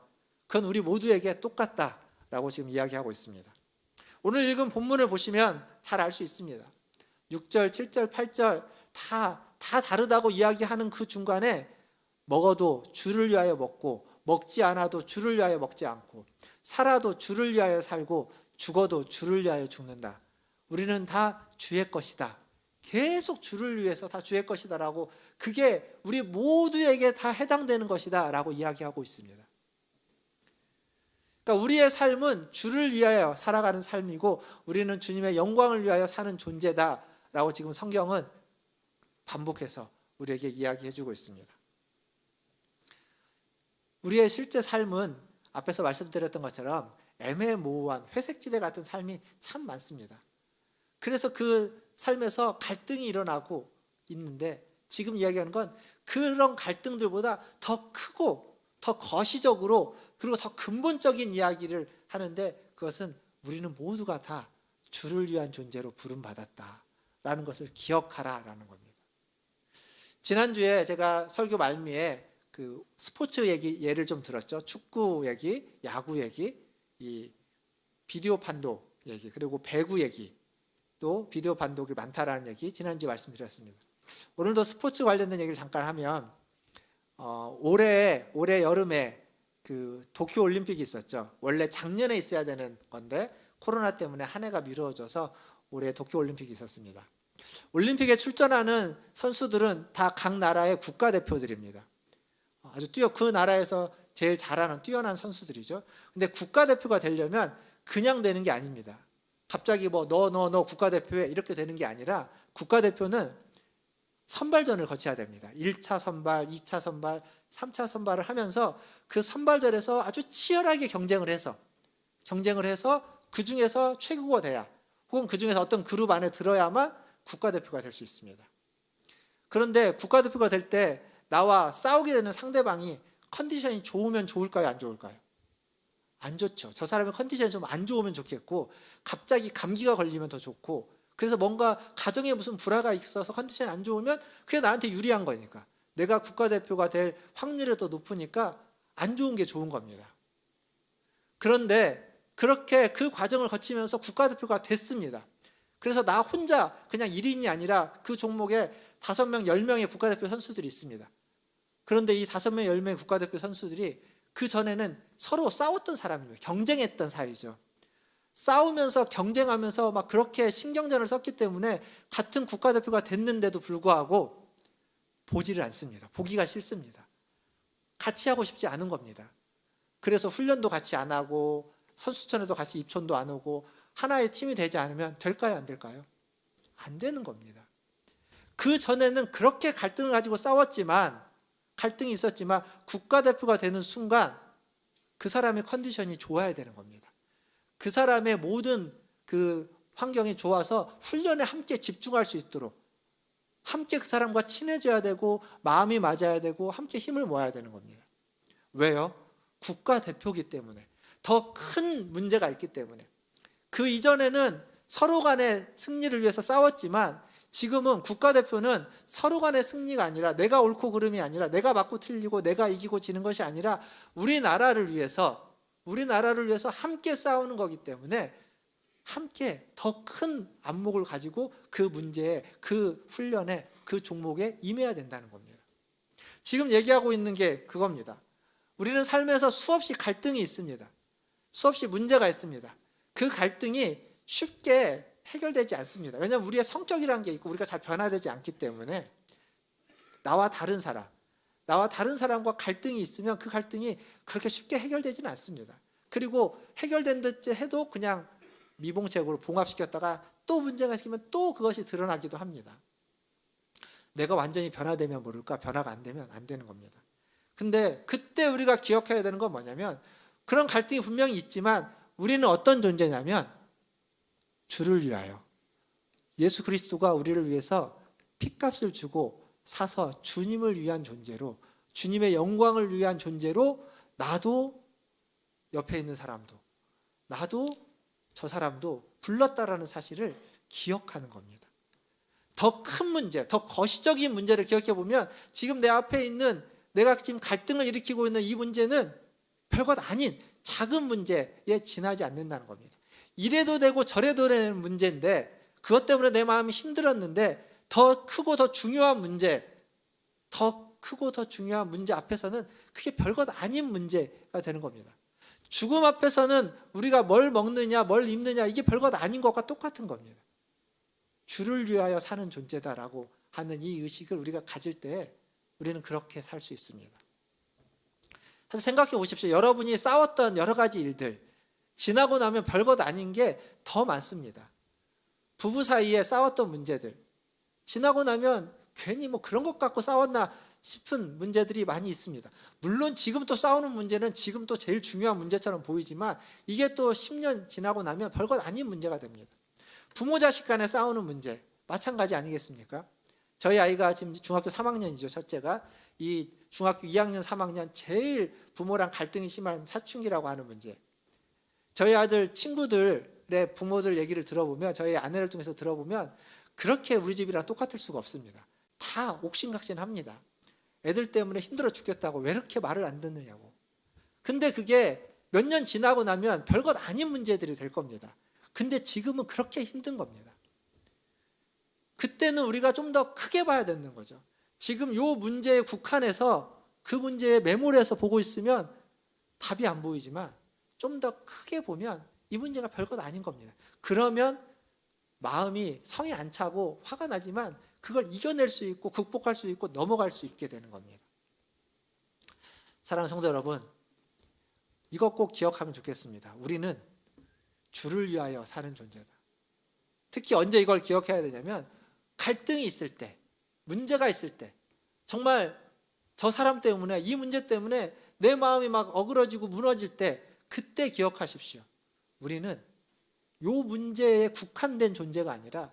그건 우리 모두에게 똑같다라고 지금 이야기하고 있습니다. 오늘 읽은 본문을 보시면 잘 알 수 있습니다. 6절, 7절, 8절 다 다르다고 이야기하는 그 중간에 먹어도 주를 위하여 먹고, 먹지 않아도 주를 위하여 먹지 않고, 살아도 주를 위하여 살고, 죽어도 주를 위하여 죽는다. 우리는 다 주의 것이다. 계속 주를 위해서 다 주의 것이다라고, 그게 우리 모두에게 다 해당되는 것이다라고 이야기하고 있습니다. 그러니까 우리의 삶은 주를 위하여 살아가는 삶이고 우리는 주님의 영광을 위하여 사는 존재다라고 지금 성경은 반복해서 우리에게 이야기해주고 있습니다. 우리의 실제 삶은 앞에서 말씀드렸던 것처럼 애매모호한 회색지대 같은 삶이 참 많습니다. 그래서 그 삶에서 갈등이 일어나고 있는데, 지금 이야기하는 건 그런 갈등들보다 더 크고 더 거시적으로 그리고 더 근본적인 이야기를 하는데, 그것은 우리는 모두가 다 주를 위한 존재로 부름받았다라는 것을 기억하라라는 겁니다. 지난주에 제가 설교 말미에 그 스포츠 얘기 예를 좀 들었죠. 축구 얘기, 야구 얘기, 이 비디오 판독 얘기, 그리고 배구 얘기, 또 비디오 판독이 많다라는 얘기 지난주에 말씀드렸습니다. 오늘도 스포츠 관련된 얘기를 잠깐 하면, 올해 여름에 그 도쿄 올림픽이 있었죠. 원래 작년에 있어야 되는 건데 코로나 때문에 한 해가 미뤄져서 올해 도쿄 올림픽이 있었습니다. 올림픽에 출전하는 선수들은 다 각 나라의 국가대표들입니다. 아주 그 나라에서 제일 잘하는 뛰어난 선수들이죠. 근데 국가대표가 되려면 그냥 되는 게 아닙니다. 갑자기 뭐 너 국가대표에 이렇게 되는 게 아니라, 국가대표는 선발전을 거쳐야 됩니다. 1차 선발, 2차 선발, 3차 선발을 하면서 그 선발전에서 아주 치열하게 경쟁을 해서 그 중에서 최고가 돼야, 혹은 그 중에서 어떤 그룹 안에 들어야만 국가대표가 될 수 있습니다. 그런데 국가대표가 될 때 나와 싸우게 되는 상대방이 컨디션이 좋으면 좋을까요, 안 좋을까요? 안 좋죠. 저 사람의 컨디션이 좀 안 좋으면 좋겠고, 갑자기 감기가 걸리면 더 좋고, 그래서 뭔가 가정에 무슨 불화가 있어서 컨디션이 안 좋으면 그게 나한테 유리한 거니까, 내가 국가대표가 될 확률이 더 높으니까 안 좋은 게 좋은 겁니다. 그런데 그렇게 그 과정을 거치면서 국가대표가 됐습니다. 그래서 나 혼자 그냥 1인이 아니라 그 종목에 5명, 10명의 국가대표 선수들이 있습니다. 그런데 이 5명, 10명의 국가대표 선수들이 그 전에는 서로 싸웠던 사람이에요. 경쟁했던 사이죠. 싸우면서 경쟁하면서 막 그렇게 신경전을 썼기 때문에 같은 국가대표가 됐는데도 불구하고 보지를 않습니다. 보기가 싫습니다. 같이 하고 싶지 않은 겁니다. 그래서 훈련도 같이 안 하고 선수촌에도 같이 입촌도 안 오고, 하나의 팀이 되지 않으면 될까요, 안 될까요? 안 되는 겁니다. 그 전에는 그렇게 갈등을 가지고 싸웠지만, 갈등이 있었지만 국가대표가 되는 순간 그 사람의 컨디션이 좋아야 되는 겁니다. 그 사람의 모든 그 환경이 좋아서 훈련에 함께 집중할 수 있도록, 함께 그 사람과 친해져야 되고 마음이 맞아야 되고 함께 힘을 모아야 되는 겁니다. 왜요? 국가대표이기 때문에, 더 큰 문제가 있기 때문에. 그 이전에는 서로 간의 승리를 위해서 싸웠지만 지금은 국가대표는 서로 간의 승리가 아니라, 내가 옳고 그름이 아니라, 내가 맞고 틀리고 내가 이기고 지는 것이 아니라 우리나라를 위해서 함께 싸우는 거기 때문에 함께 더 큰 안목을 가지고 그 문제에, 그 훈련에, 그 종목에 임해야 된다는 겁니다. 지금 얘기하고 있는 게 그겁니다. 우리는 삶에서 수없이 갈등이 있습니다. 수없이 문제가 있습니다. 그 갈등이 쉽게 해결되지 않습니다. 왜냐하면 우리의 성격이라는 게 있고 우리가 잘 변화되지 않기 때문에, 나와 다른 사람과 갈등이 있으면 그 갈등이 그렇게 쉽게 해결되지는 않습니다. 그리고 해결된 듯 해도 그냥 미봉책으로 봉합시켰다가 또 문제가 생기면 또 그것이 드러나기도 합니다. 내가 완전히 변화되면 모를까, 변화가 안 되면 안 되는 겁니다. 근데 그때 우리가 기억해야 되는 건 뭐냐면, 그런 갈등이 분명히 있지만 우리는 어떤 존재냐면 주를 위하여, 예수 그리스도가 우리를 위해서 핏값을 주고 사서 주님을 위한 존재로, 주님의 영광을 위한 존재로, 나도 옆에 있는 사람도, 나도 저 사람도 불렀다라는 사실을 기억하는 겁니다. 더 큰 문제, 더 거시적인 문제를 기억해 보면 지금 내 앞에 있는, 내가 지금 갈등을 일으키고 있는 이 문제는 별것 아닌 작은 문제에 지나지 않는다는 겁니다. 이래도 되고 저래도 되는 문제인데, 그것 때문에 내 마음이 힘들었는데 더 크고 더 중요한 문제, 앞에서는 그게 별것 아닌 문제가 되는 겁니다. 죽음 앞에서는 우리가 뭘 먹느냐 뭘 입느냐 이게 별것 아닌 것과 똑같은 겁니다. 주를 위하여 사는 존재다라고 하는 이 의식을 우리가 가질 때 우리는 그렇게 살 수 있습니다. 사실 생각해 보십시오. 여러분이 싸웠던 여러 가지 일들 지나고 나면 별것 아닌 게 더 많습니다. 부부 사이에 싸웠던 문제들 지나고 나면 괜히 뭐 그런 것 갖고 싸웠나 싶은 문제들이 많이 있습니다. 물론 지금 또 싸우는 문제는 지금 또 제일 중요한 문제처럼 보이지만 이게 또 10년 지나고 나면 별것 아닌 문제가 됩니다. 부모 자식 간에 싸우는 문제 마찬가지 아니겠습니까? 저희 아이가 지금 중학교 3학년이죠. 첫째가 이 중학교 2학년 3학년 제일 부모랑 갈등이 심한 사춘기라고 하는 문제. 저희 아들 친구들의 부모들 얘기를 들어보면, 저희 아내를 통해서 들어보면 그렇게 우리 집이랑 똑같을 수가 없습니다. 다 옥신각신합니다. 애들 때문에 힘들어 죽겠다고 왜 이렇게 말을 안 듣느냐고. 근데 그게 몇 년 지나고 나면 별것 아닌 문제들이 될 겁니다. 근데 지금은 그렇게 힘든 겁니다. 그때는 우리가 좀 더 크게 봐야 되는 거죠. 지금 요 문제에 국한해서 그 문제에 매몰해서 보고 있으면 답이 안 보이지만 좀 더 크게 보면 이 문제가 별것 아닌 겁니다. 그러면 마음이 성이 안 차고 화가 나지만 그걸 이겨낼 수 있고 극복할 수 있고 넘어갈 수 있게 되는 겁니다. 사랑하는 성도 여러분, 이것 꼭 기억하면 좋겠습니다. 우리는 주를 위하여 사는 존재다. 특히 언제 이걸 기억해야 되냐면 갈등이 있을 때, 문제가 있을 때, 정말 저 사람 때문에, 이 문제 때문에 내 마음이 막 어그러지고 무너질 때 그때 기억하십시오. 우리는 요 문제에 국한된 존재가 아니라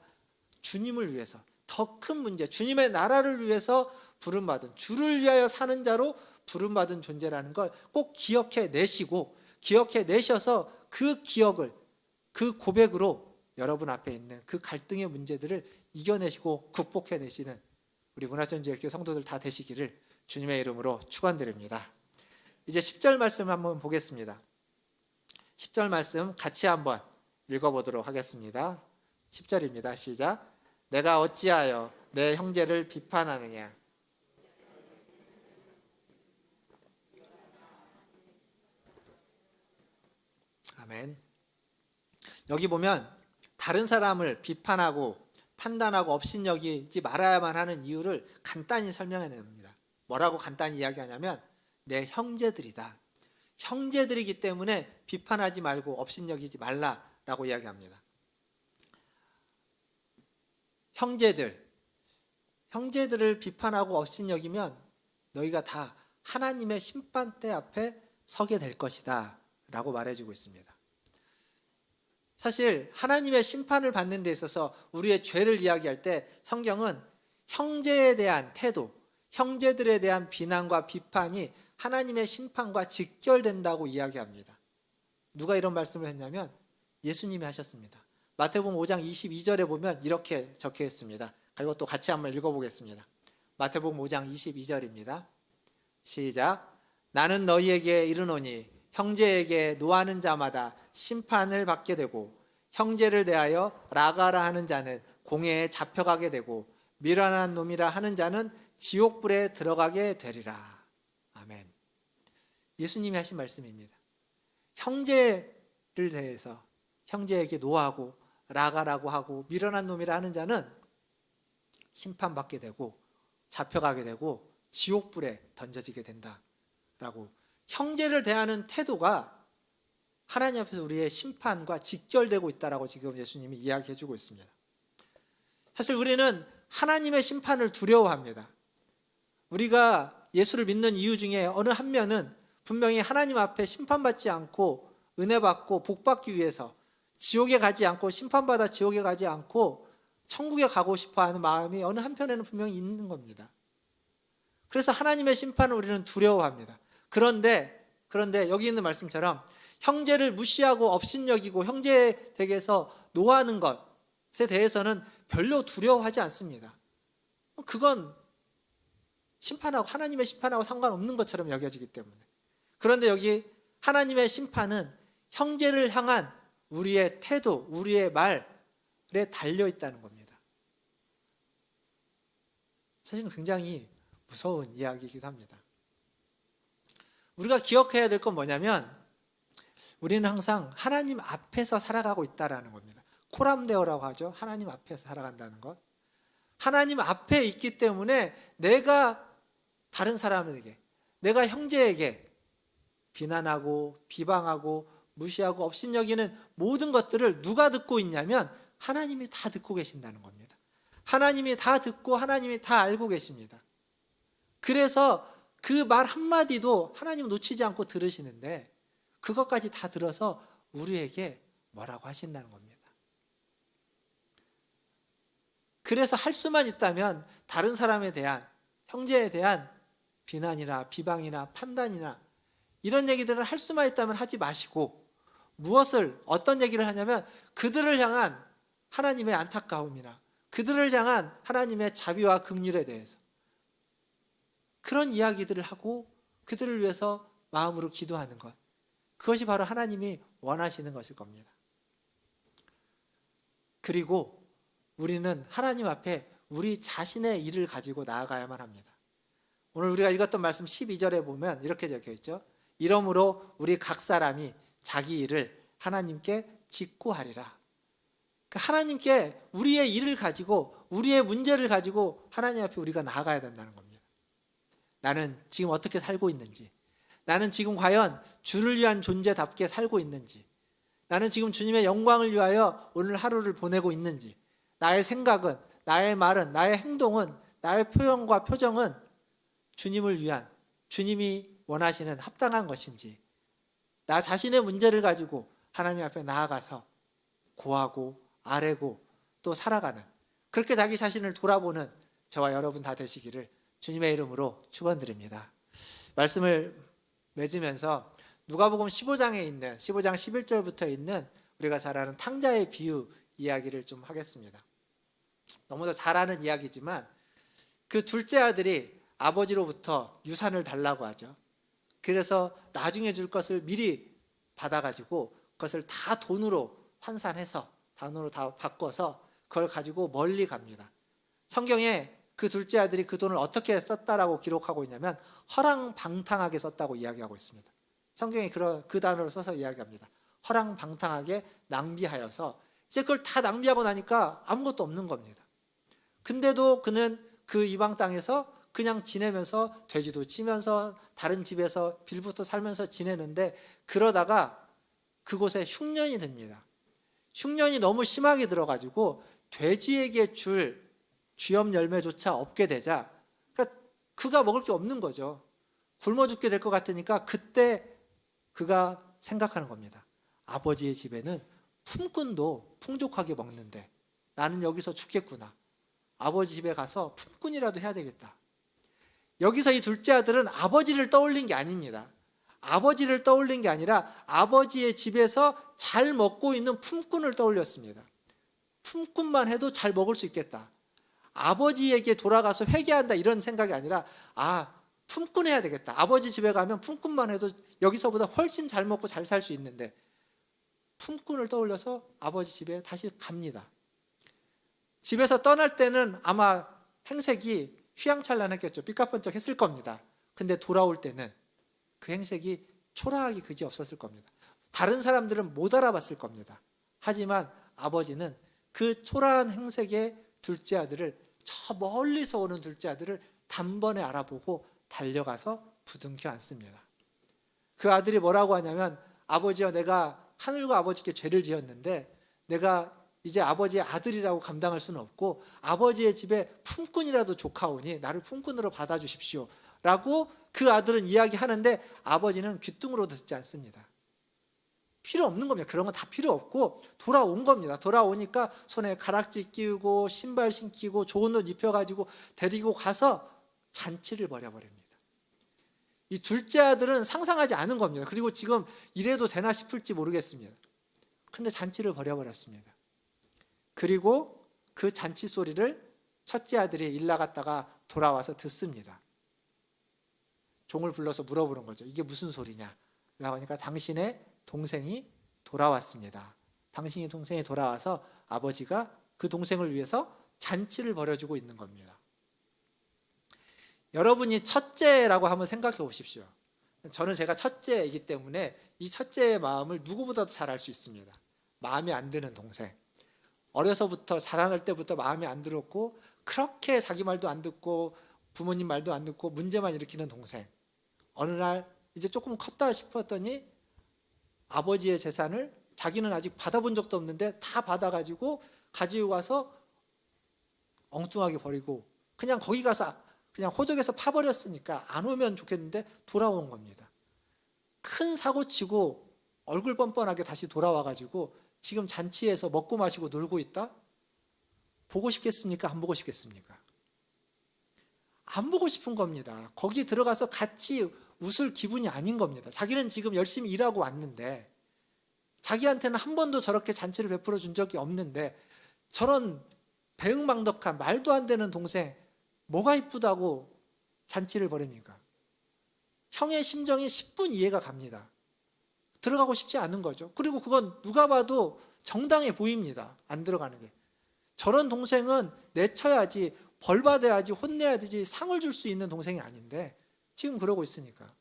주님을 위해서 더 큰 문제, 주님의 나라를 위해서 부름받은, 주를 위하여 사는 자로 부름받은 존재라는 걸 꼭 기억해 내시고, 기억해 내셔서 그 기억을, 그 고백으로 여러분 앞에 있는 그 갈등의 문제들을 이겨내시고 극복해 내시는 우리 문화전지일교 성도들 다 되시기를 주님의 이름으로 축원드립니다. 이제 10절 말씀 한번 보겠습니다. 10절 말씀 같이 한번 읽어보도록 하겠습니다. 10절입니다. 시작. 내가 어찌하여 내 형제를 비판하느냐. 아멘. 여기 보면 다른 사람을 비판하고 판단하고 업신여기지 말아야만 하는 이유를 간단히 설명해 냅니다. 뭐라고 간단히 이야기하냐면 내 형제들이다. 형제들이기 때문에 비판하지 말고 업신여기지 말라라고 이야기합니다. 형제들을 비판하고 업신여기면 너희가 다 하나님의 심판대 앞에 서게 될 것이다 라고 말해주고 있습니다. 사실 하나님의 심판을 받는 데 있어서 우리의 죄를 이야기할 때 성경은 형제에 대한 태도, 형제들에 대한 비난과 비판이 하나님의 심판과 직결된다고 이야기합니다. 누가 이런 말씀을 했냐면 예수님이 하셨습니다. 마태복음 5장 22절에 보면 이렇게 적혀 있습니다. 이것도 같이 한번 읽어보겠습니다. 마태복음 5장 22절입니다. 시작. 나는 너희에게 이르노니 형제에게 노하는 자마다 심판을 받게 되고 형제를 대하여 라가라 하는 자는 공회에 잡혀가게 되고 미련한 놈이라 하는 자는 지옥불에 들어가게 되리라. 아멘. 예수님이 하신 말씀입니다. 형제를 대해서 형제에게 노하고 라가라고 하고 미련한 놈이라 하는 자는 심판받게 되고 잡혀가게 되고 지옥불에 던져지게 된다라고. 형제를 대하는 태도가 하나님 앞에서 우리의 심판과 직결되고 있다라고 지금 예수님이 이야기해 주고 있습니다. 사실 우리는 하나님의 심판을 두려워합니다. 우리가 예수를 믿는 이유 중에 어느 한 면은 분명히 하나님 앞에 심판받지 않고 은혜 받고 복 받기 위해서 지옥에 가지 않고 심판받아 지옥에 가지 않고 천국에 가고 싶어 하는 마음이 어느 한편에는 분명히 있는 겁니다. 그래서 하나님의 심판을 우리는 두려워합니다. 그런데 여기 있는 말씀처럼 형제를 무시하고 업신여기고 형제 댁에서 노하는 것에 대해서는 별로 두려워하지 않습니다. 그건 심판하고 하나님의 심판하고 상관없는 것처럼 여겨지기 때문에. 그런데 여기 하나님의 심판은 형제를 향한 우리의 태도, 우리의 말에 달려 있다는 겁니다. 사실은 굉장히 무서운 이야기이기도 합니다. 우리가 기억해야 될 건 뭐냐면 우리는 항상 하나님 앞에서 살아가고 있다는 겁니다. 코람데오라고 하죠. 하나님 앞에서 살아간다는 것. 하나님 앞에 있기 때문에 내가 다른 사람에게, 내가 형제에게 비난하고 비방하고 무시하고 업신여기는 모든 것들을 누가 듣고 있냐면 하나님이 다 듣고 계신다는 겁니다. 하나님이 다 듣고 하나님이 다 알고 계십니다. 그래서 그 말 한마디도 하나님 놓치지 않고 들으시는데 그것까지 다 들어서 우리에게 뭐라고 하신다는 겁니다. 그래서 할 수만 있다면 다른 사람에 대한, 형제에 대한 비난이나 비방이나 판단이나 이런 얘기들을 할 수만 있다면 하지 마시고 어떤 얘기를 하냐면 그들을 향한 하나님의 안타까움이나 그들을 향한 하나님의 자비와 긍휼에 대해서 그런 이야기들을 하고 그들을 위해서 마음으로 기도하는 것, 그것이 바로 하나님이 원하시는 것일 겁니다. 그리고 우리는 하나님 앞에 우리 자신의 일을 가지고 나아가야만 합니다. 오늘 우리가 읽었던 말씀 12절에 보면 이렇게 적혀 있죠. 이러므로 우리 각 사람이 자기 일을 하나님께 직고하리라. 하나님께 우리의 일을 가지고 우리의 문제를 가지고 하나님 앞에 우리가 나아가야 된다는 겁니다. 나는 지금 어떻게 살고 있는지, 나는 지금 과연 주를 위한 존재답게 살고 있는지, 나는 지금 주님의 영광을 위하여 오늘 하루를 보내고 있는지, 나의 생각은, 나의 말은, 나의 행동은, 나의 표현과 표정은 주님을 위한, 주님이 원하시는 합당한 것인지, 나 자신의 문제를 가지고 하나님 앞에 나아가서 고하고 아뢰고 또 살아가는, 그렇게 자기 자신을 돌아보는 저와 여러분 다 되시기를 주님의 이름으로 축원드립니다. 말씀을 맺으면서 누가복음 15장에 있는 15장 11절부터 있는 우리가 잘 아는 탕자의 비유 이야기를 좀 하겠습니다. 너무도 잘 아는 이야기지만 그 둘째 아들이 아버지로부터 유산을 달라고 하죠. 그래서 나중에 줄 것을 미리 받아가지고 그것을 다 돈으로 환산해서 돈으로 다 바꿔서 그걸 가지고 멀리 갑니다. 성경에 그 둘째 아들이 그 돈을 어떻게 썼다라고 기록하고 있냐면 허랑방탕하게 썼다고 이야기하고 있습니다. 성경이 그 단어를 써서 이야기합니다. 허랑방탕하게 낭비하여서 이제 그걸 다 낭비하고 나니까 아무것도 없는 겁니다. 근데도 그는 그 이방 땅에서 그냥 지내면서 돼지도 치면서 다른 집에서 빌부터 살면서 지내는데 그러다가 그곳에 흉년이 듭니다. 흉년이 너무 심하게 들어가지고 돼지에게 줄 쥐염 열매조차 없게 되자 그러니까 그가 먹을 게 없는 거죠. 굶어 죽게 될 것 같으니까 그때 그가 생각하는 겁니다. 아버지의 집에는 품꾼도 풍족하게 먹는데 나는 여기서 죽겠구나. 아버지 집에 가서 품꾼이라도 해야 되겠다. 여기서 이 둘째 아들은 아버지를 떠올린 게 아닙니다. 아버지를 떠올린 게 아니라 아버지의 집에서 잘 먹고 있는 품꾼을 떠올렸습니다. 품꾼만 해도 잘 먹을 수 있겠다. 아버지에게 돌아가서 회개한다 이런 생각이 아니라 품꾼 해야 되겠다. 아버지 집에 가면 품꾼만 해도 여기서보다 훨씬 잘 먹고 잘 살 수 있는데 품꾼을 떠올려서 아버지 집에 다시 갑니다. 집에서 떠날 때는 아마 행색이 휘황찬란했겠죠. 삐까뻔쩍 했을 겁니다. 근데 돌아올 때는 그 행색이 초라하기 그지없었을 겁니다. 다른 사람들은 못 알아봤을 겁니다. 하지만 아버지는 그 초라한 행색의 둘째 아들을, 저 멀리서 오는 둘째 아들을 단번에 알아보고 달려가서 부둥켜 안습니다. 그 아들이 뭐라고 하냐면, 아버지여, 내가 하늘과 아버지께 죄를 지었는데 내가 이제 아버지의 아들이라고 감당할 수는 없고 아버지의 집에 품꾼이라도 좋카오니 나를 품꾼으로 받아주십시오 라고 그 아들은 이야기하는데 아버지는 귀뚱으로 듣지 않습니다. 필요 없는 겁니다. 그런 건 다 필요 없고 돌아온 겁니다. 돌아오니까 손에 가락지 끼우고 신발 신기고 좋은 옷 입혀가지고 데리고 가서 잔치를 벌여버립니다. 이 둘째 아들은 상상하지 않은 겁니다. 그리고 지금 이래도 되나 싶을지 모르겠습니다. 근데 잔치를 벌여버렸습니다. 그리고 그 잔치 소리를 첫째 아들이 일 나갔다가 돌아와서 듣습니다. 종을 불러서 물어보는 거죠. 이게 무슨 소리냐? 라고 하니까 당신의 동생이 돌아왔습니다. 당신의 동생이 돌아와서 아버지가 그 동생을 위해서 잔치를 벌여주고 있는 겁니다. 여러분이 첫째라고 한번 생각해 보십시오. 저는 제가 첫째이기 때문에 이 첫째의 마음을 누구보다도 잘 알 수 있습니다. 마음에 안 드는 동생. 어려서부터 자라날 때부터 마음에 안 들었고 그렇게 자기 말도 안 듣고 부모님 말도 안 듣고 문제만 일으키는 동생. 어느 날 이제 조금 컸다 싶었더니 아버지의 재산을 자기는 아직 받아본 적도 없는데 다 받아가지고 가지고 가서 엉뚱하게 버리고 그냥 거기 가서 그냥 호적에서 파버렸으니까 안 오면 좋겠는데 돌아온 겁니다. 큰 사고치고 얼굴 뻔뻔하게 다시 돌아와가지고 지금 잔치에서 먹고 마시고 놀고 있다? 보고 싶겠습니까? 안 보고 싶겠습니까? 안 보고 싶은 겁니다. 거기 들어가서 같이 웃을 기분이 아닌 겁니다. 자기는 지금 열심히 일하고 왔는데 자기한테는 한 번도 저렇게 잔치를 베풀어 준 적이 없는데 저런 배응망덕한 말도 안 되는 동생 뭐가 이쁘다고 잔치를 벌입니까? 형의 심정이 10분 이해가 갑니다. 들어가고 싶지 않은 거죠. 그리고 그건 누가 봐도 정당해 보입니다. 안 들어가는 게. 저런 동생은 내쳐야지, 벌 받아야지, 혼내야 되지 상을 줄 수 있는 동생이 아닌데 지금 그러고 있으니까.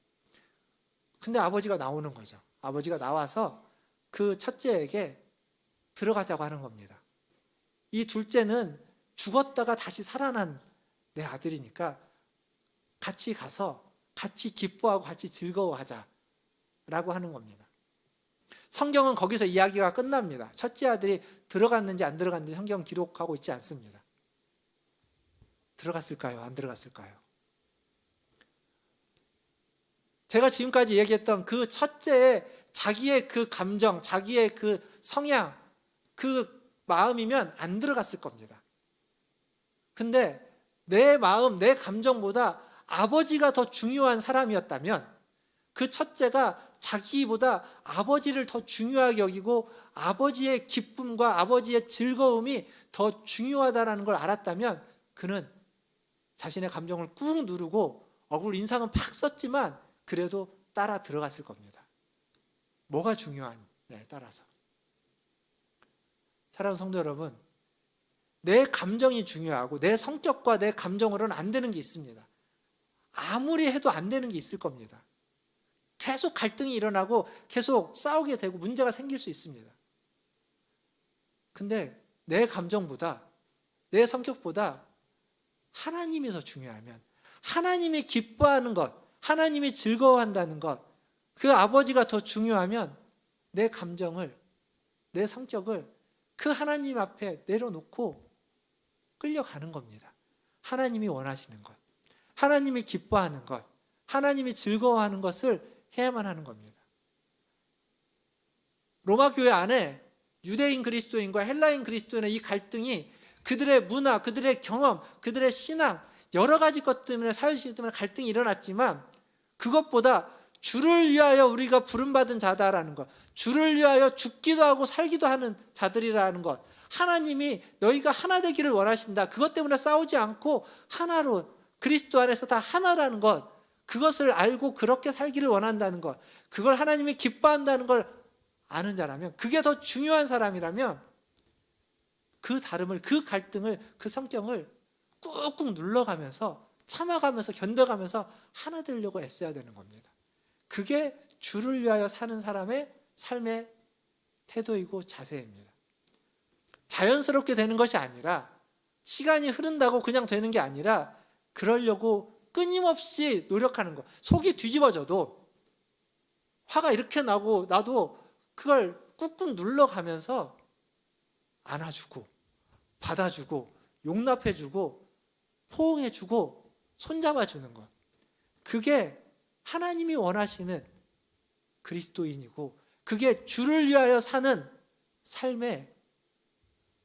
근데 아버지가 나오는 거죠. 아버지가 나와서 그 첫째에게 들어가자고 하는 겁니다. 이 둘째는 죽었다가 다시 살아난 내 아들이니까 같이 가서 같이 기뻐하고 같이 즐거워하자라고 하는 겁니다. 성경은 거기서 이야기가 끝납니다. 첫째 아들이 들어갔는지 안 들어갔는지 성경 기록하고 있지 않습니다. 들어갔을까요? 안 들어갔을까요? 제가 지금까지 얘기했던 그 첫째의 자기의 그 감정, 자기의 그 성향, 그 마음이면 안 들어갔을 겁니다. 근데 내 마음, 내 감정보다 아버지가 더 중요한 사람이었다면 그 첫째가 자기보다 아버지를 더 중요하게 여기고 아버지의 기쁨과 아버지의 즐거움이 더 중요하다는 걸 알았다면 그는 자신의 감정을 꾹 누르고 얼굴 인상은 팍 썼지만 그래도 따라 들어갔을 겁니다. 뭐가 중요하냐에 따라서. 사랑하는 성도 여러분, 내 감정이 중요하고 내 성격과 내 감정으로는 안 되는 게 있습니다. 아무리 해도 안 되는 게 있을 겁니다. 계속 갈등이 일어나고 계속 싸우게 되고 문제가 생길 수 있습니다. 근데 내 감정보다 내 성격보다 하나님이 더 중요하면, 하나님이 기뻐하는 것, 하나님이 즐거워한다는 것, 그 아버지가 더 중요하면 내 감정을, 내 성격을 그 하나님 앞에 내려놓고 끌려가는 겁니다. 하나님이 원하시는 것, 하나님이 기뻐하는 것, 하나님이 즐거워하는 것을 해야만 하는 겁니다. 로마 교회 안에 유대인 그리스도인과 헬라인 그리스도인의 이 갈등이 그들의 문화, 그들의 경험, 그들의 신앙, 여러 가지 것 때문에, 사회시스템 때문에 갈등이 일어났지만 그것보다 주를 위하여 우리가 부름받은 자다라는 것, 주를 위하여 죽기도 하고 살기도 하는 자들이라는 것, 하나님이 너희가 하나 되기를 원하신다. 그것 때문에 싸우지 않고 하나로, 그리스도 안에서 다 하나라는 것, 그것을 알고 그렇게 살기를 원한다는 것, 그걸 하나님이 기뻐한다는 걸 아는 자라면, 그게 더 중요한 사람이라면 그 다름을, 그 갈등을, 그 성경을 꾹꾹 눌러가면서 참아가면서 견뎌가면서 하나 되려고 애써야 되는 겁니다. 그게 주를 위하여 사는 사람의 삶의 태도이고 자세입니다. 자연스럽게 되는 것이 아니라, 시간이 흐른다고 그냥 되는 게 아니라 그러려고 끊임없이 노력하는 것. 속이 뒤집어져도, 화가 이렇게 나도 그걸 꾹꾹 눌러가면서 안아주고 받아주고 용납해주고 포옹해주고 손잡아주는 것, 그게 하나님이 원하시는 그리스도인이고 그게 주를 위하여 사는 삶의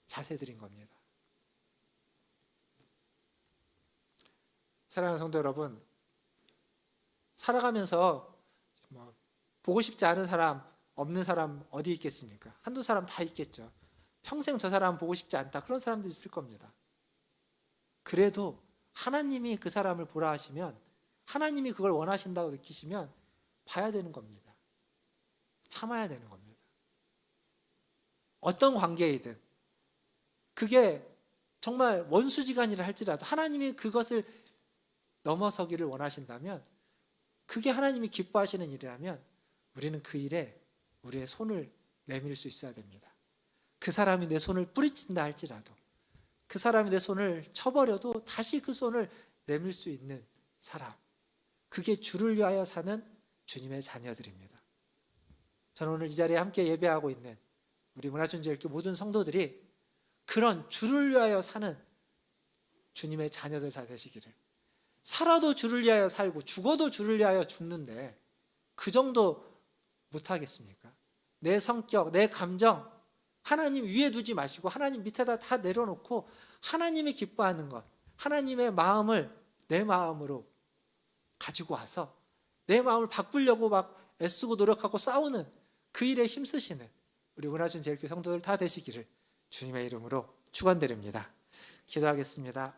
자세들인 겁니다. 사랑하는 성도 여러분, 살아가면서 보고 싶지 않은 사람, 없는 사람 어디 있겠습니까? 한두 사람 다 있겠죠. 평생 저 사람 보고 싶지 않다, 그런 사람도 있을 겁니다. 그래도 하나님이 그 사람을 보라 하시면, 하나님이 그걸 원하신다고 느끼시면 봐야 되는 겁니다. 참아야 되는 겁니다. 어떤 관계이든, 그게 정말 원수지간이라 할지라도 하나님이 그것을 넘어서기를 원하신다면, 그게 하나님이 기뻐하시는 일이라면 우리는 그 일에 우리의 손을 내밀 수 있어야 됩니다. 그 사람이 내 손을 뿌리친다 할지라도, 그 사람이 내 손을 쳐버려도 다시 그 손을 내밀 수 있는 사람, 그게 주를 위하여 사는 주님의 자녀들입니다. 저는 오늘 이 자리에 함께 예배하고 있는 우리 문화촌제일교 모든 성도들이 그런 주를 위하여 사는 주님의 자녀들 다 되시기를. 살아도 주를 위하여 살고 죽어도 주를 위하여 죽는데 그 정도 못하겠습니까? 내 성격, 내 감정 하나님 위에 두지 마시고 하나님 밑에다 다 내려놓고 하나님이 기뻐하는 것, 하나님의 마음을 내 마음으로 가지고 와서 내 마음을 바꾸려고 막 애쓰고 노력하고 싸우는 그 일에 힘쓰시는 우리 문화촌제일교 성도들 다 되시기를 주님의 이름으로 축원드립니다. 기도하겠습니다.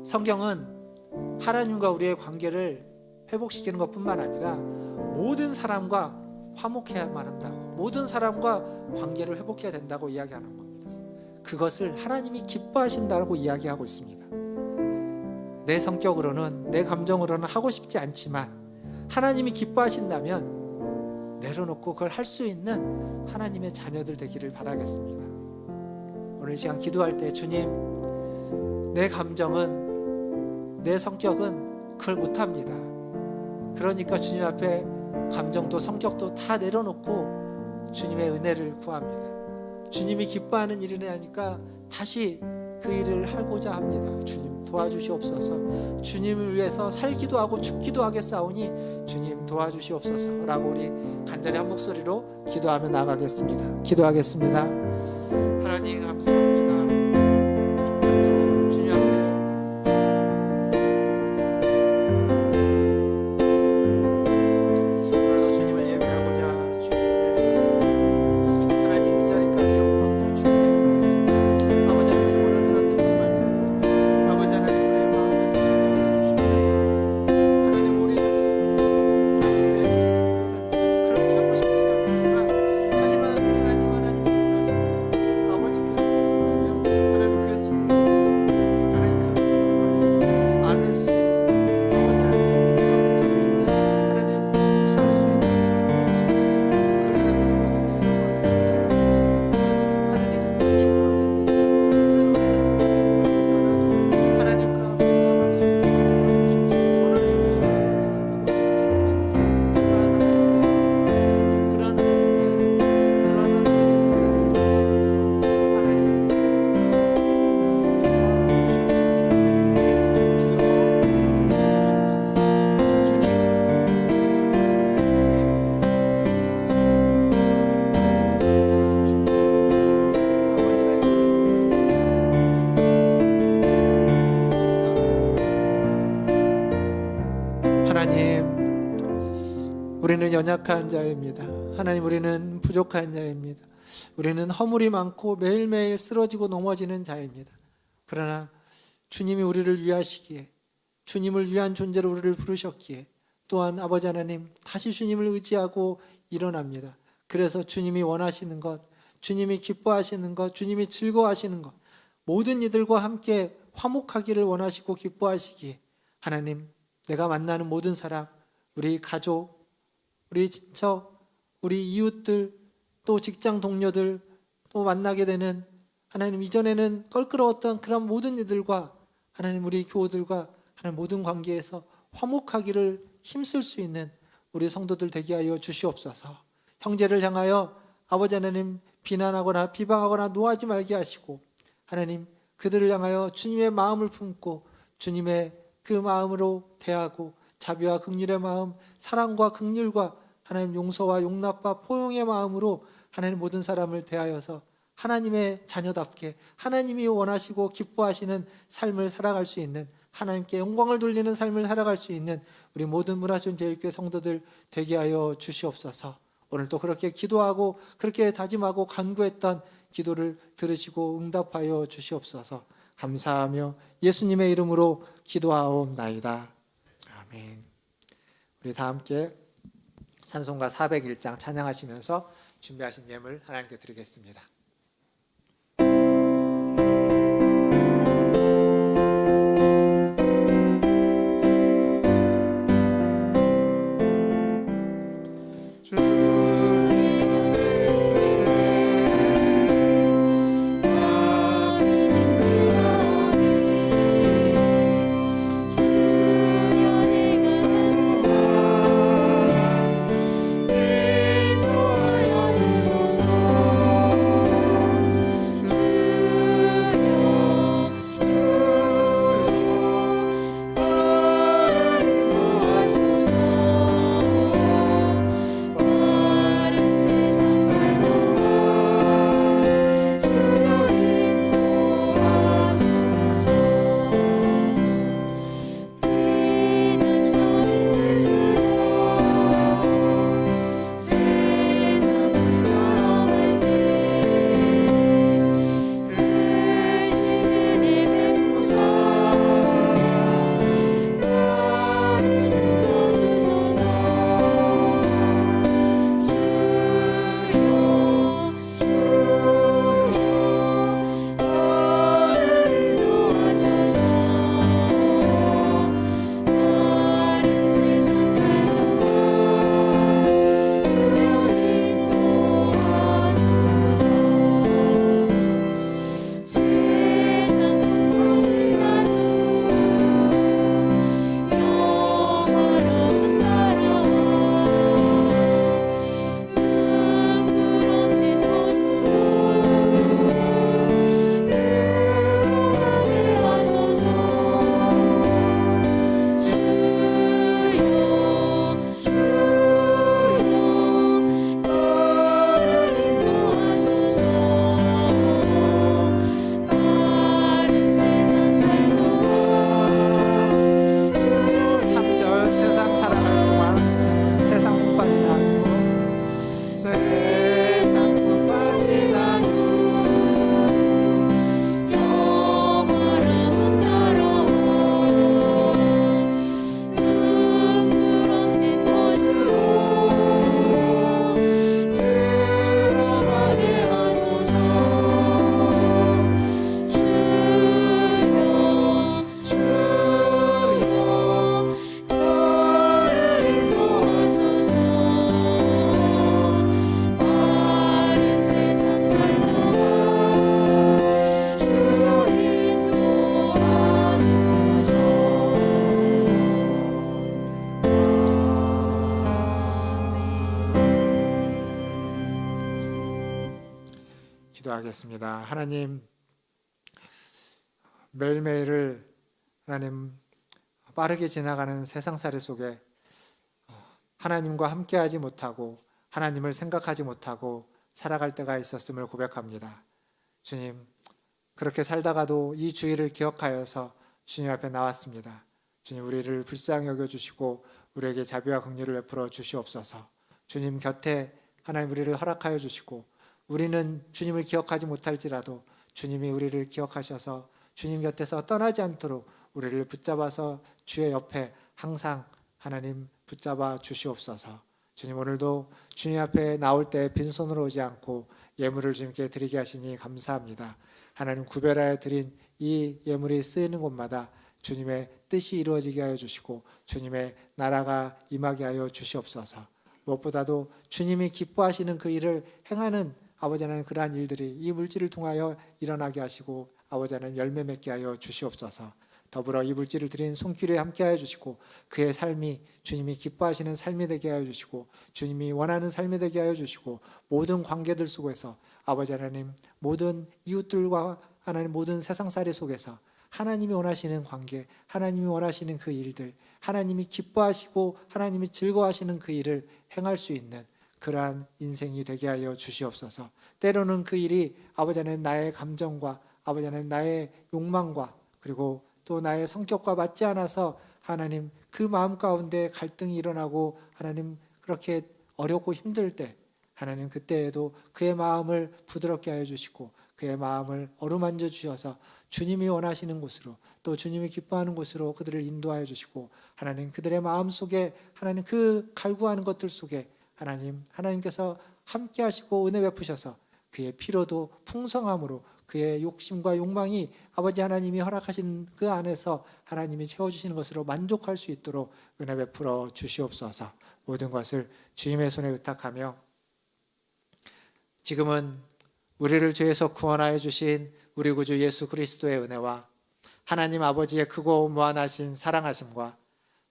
성경은 하나님과 우리의 관계를 회복시키는 것뿐만 아니라 모든 사람과 화목해야만 한다고, 모든 사람과 관계를 회복해야 된다고 이야기하는 겁니다. 그것을 하나님이 기뻐하신다고 이야기하고 있습니다. 내 성격으로는, 내 감정으로는 하고 싶지 않지만 하나님이 기뻐하신다면 내려놓고 그걸 할 수 있는 하나님의 자녀들 되기를 바라겠습니다. 오늘 이 시간 기도할 때, 주님, 내 감정은, 내 성격은 그걸 못합니다. 그러니까 주님 앞에 감정도 성격도 다 내려놓고 주님의 은혜를 구합니다. 주님이 기뻐하는 일이라니까 다시 그 일을 하고자 합니다. 주님 도와주시옵소서. 주님을 위해서 살기도 하고 죽기도 하겠사오니 주님 도와주시옵소서 라고 우리 간절히 한 목소리로 기도하며 나가겠습니다. 기도하겠습니다. 하나님 감사합니다. 오늘도 주님 앞에 오늘도 주님을 예배하고자 주의 자리에 하나님 이 자리까지 온 것도 주님의 은혜이지만 아버지 하나님 오늘 들었던 이 말씀 아버지 하나님 우리의 마음에 생각하여 주시옵소서. 하나님 우리는 그렇게 하고 싶지 않지만 하지만 하나님이 원하신다. 하나님, 우리는 연약한 자입니다. 하나님, 우리는 부족한 자입니다. 우리는 허물이 많고 매일매일 쓰러지고 넘어지는 자입니다. 그러나 주님이 우리를 위하시기에, 주님을 위한 존재로 우리를 부르셨기에, 또한 아버지 하나님, 다시 주님을 의지하고 일어납니다. 그래서 주님이 원하시는 것, 주님이 기뻐하시는 것, 주님이 즐거워하시는 것, 모든 이들과 함께 화목하기를 원하시고 기뻐하시기에, 하나님, 내가 만나는 모든 사람, 우리 가족, 우리 친척, 우리 이웃들, 또 직장 동료들, 또 만나게 되는, 하나님, 이전에는 껄끄러웠던 그런 모든 이들과, 하나님, 우리 교우들과 하나님, 모든 관계에서 화목하기를 힘쓸 수 있는 우리 성도들 되게 하여 주시옵소서. 형제를 향하여 아버지 하나님, 비난하거나 비방하거나 노하지 말게 하시고, 하나님, 그들을 향하여 주님의 마음을 품고 주님의 그 마음으로 대하고, 자비와 긍휼의 마음, 사랑과 긍휼과 하나님 용서와 용납과 포용의 마음으로 하나님 모든 사람을 대하여서 하나님의 자녀답게 하나님이 원하시고 기뻐하시는 삶을 살아갈 수 있는, 하나님께 영광을 돌리는 삶을 살아갈 수 있는 우리 모든 문화촌제일교회 성도들 되게 하여 주시옵소서. 오늘도 그렇게 기도하고 그렇게 다짐하고 간구했던 기도를 들으시고 응답하여 주시옵소서. 감사하며 예수님의 이름으로 기도하옵나이다. 아멘. 우리 다 함께 찬송가 401장 찬양하시면서 준비하신 예물 하나님께 드리겠습니다. 기도하겠습니다. 하나님, 매일매일을 하나님 빠르게 지나가는 세상살이 속에 하나님과 함께하지 못하고 하나님을 생각하지 못하고 살아갈 때가 있었음을 고백합니다. 주님, 그렇게 살다가도 이 주일을 기억하여서 주님 앞에 나왔습니다. 주님 우리를 불쌍히 여겨주시고 우리에게 자비와 긍휼을 베풀어 주시옵소서. 주님 곁에 하나님 우리를 허락하여 주시고 우리는 주님을 기억하지 못할지라도 주님이 우리를 기억하셔서 주님 곁에서 떠나지 않도록 우리를 붙잡아서 주의 옆에 항상 하나님 붙잡아 주시옵소서. 주님 오늘도 주님 앞에 나올 때 빈손으로 오지 않고 예물을 주님께 드리게 하시니 감사합니다. 하나님 구별하여 드린 이 예물이 쓰이는 곳마다 주님의 뜻이 이루어지게 하여 주시고 주님의 나라가 임하게 하여 주시옵소서. 무엇보다도 주님이 기뻐하시는 그 일을 행하는 아버지 하나님 그러한 일들이 이 물질을 통하여 일어나게 하시고 아버지 하나님 열매 맺게 하여 주시옵소서. 더불어 이 물질을 드린 손길에 함께 하여 주시고 그의 삶이 주님이 기뻐하시는 삶이 되게 하여 주시고 주님이 원하는 삶이 되게 하여 주시고 모든 관계들 속에서 아버지 하나님 모든 이웃들과 하나님 모든 세상살이 속에서 하나님이 원하시는 관계, 하나님이 원하시는 그 일들, 하나님이 기뻐하시고 하나님이 즐거워하시는 그 일을 행할 수 있는 그러한 인생이 되게 하여 주시옵소서. 때로는 그 일이 아버지 하나님 나의 감정과 아버지 하나님 나의 욕망과 그리고 또 나의 성격과 맞지 않아서 하나님 그 마음 가운데 갈등이 일어나고 하나님 그렇게 어렵고 힘들 때 하나님 그때에도 그의 마음을 부드럽게 하여 주시고 그의 마음을 어루만져 주셔서 주님이 원하시는 곳으로 또 주님이 기뻐하는 곳으로 그들을 인도하여 주시고 하나님 그들의 마음 속에 하나님 그 갈구하는 것들 속에 하나님께서 함께 하시고 은혜 베푸셔서 그의 피로도 풍성함으로 그의 욕심과 욕망이 아버지 하나님이 허락하신 그 안에서 하나님이 채워주시는 것으로 만족할 수 있도록 은혜 베풀어 주시옵소서. 모든 것을 주님의 손에 의탁하며 지금은 우리를 죄에서 구원하여 주신 우리 구주 예수 그리스도의 은혜와 하나님 아버지의 크고 무한하신 사랑하심과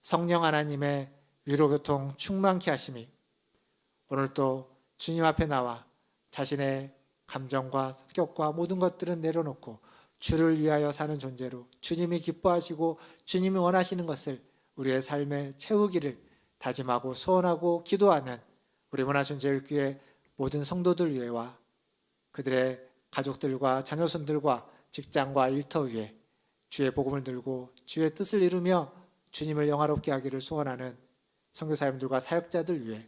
성령 하나님의 위로교통 충만케 하심이 오늘 또 주님 앞에 나와 자신의 감정과 성격과 모든 것들은 내려놓고 주를 위하여 사는 존재로 주님이 기뻐하시고 주님이 원하시는 것을 우리의 삶에 채우기를 다짐하고 소원하고 기도하는 우리 문화순제일교회 모든 성도들 위에와 그들의 가족들과 자녀손들과 직장과 일터 위에 주의 복음을 들고 주의 뜻을 이루며 주님을 영화롭게 하기를 소원하는 선교사님들과 사역자들 위해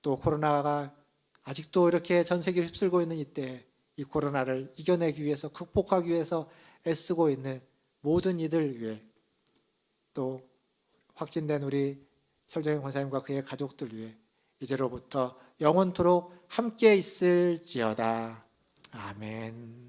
또 코로나가 아직도 이렇게 전 세계를 휩쓸고 있는 이때 이 코로나를 이겨내기 위해서 극복하기 위해서 애쓰고 있는 모든 이들 위해 또 확진된 우리 설정현 권사님과 그의 가족들 위해 이제로부터 영원토록 함께 있을지어다. 아멘.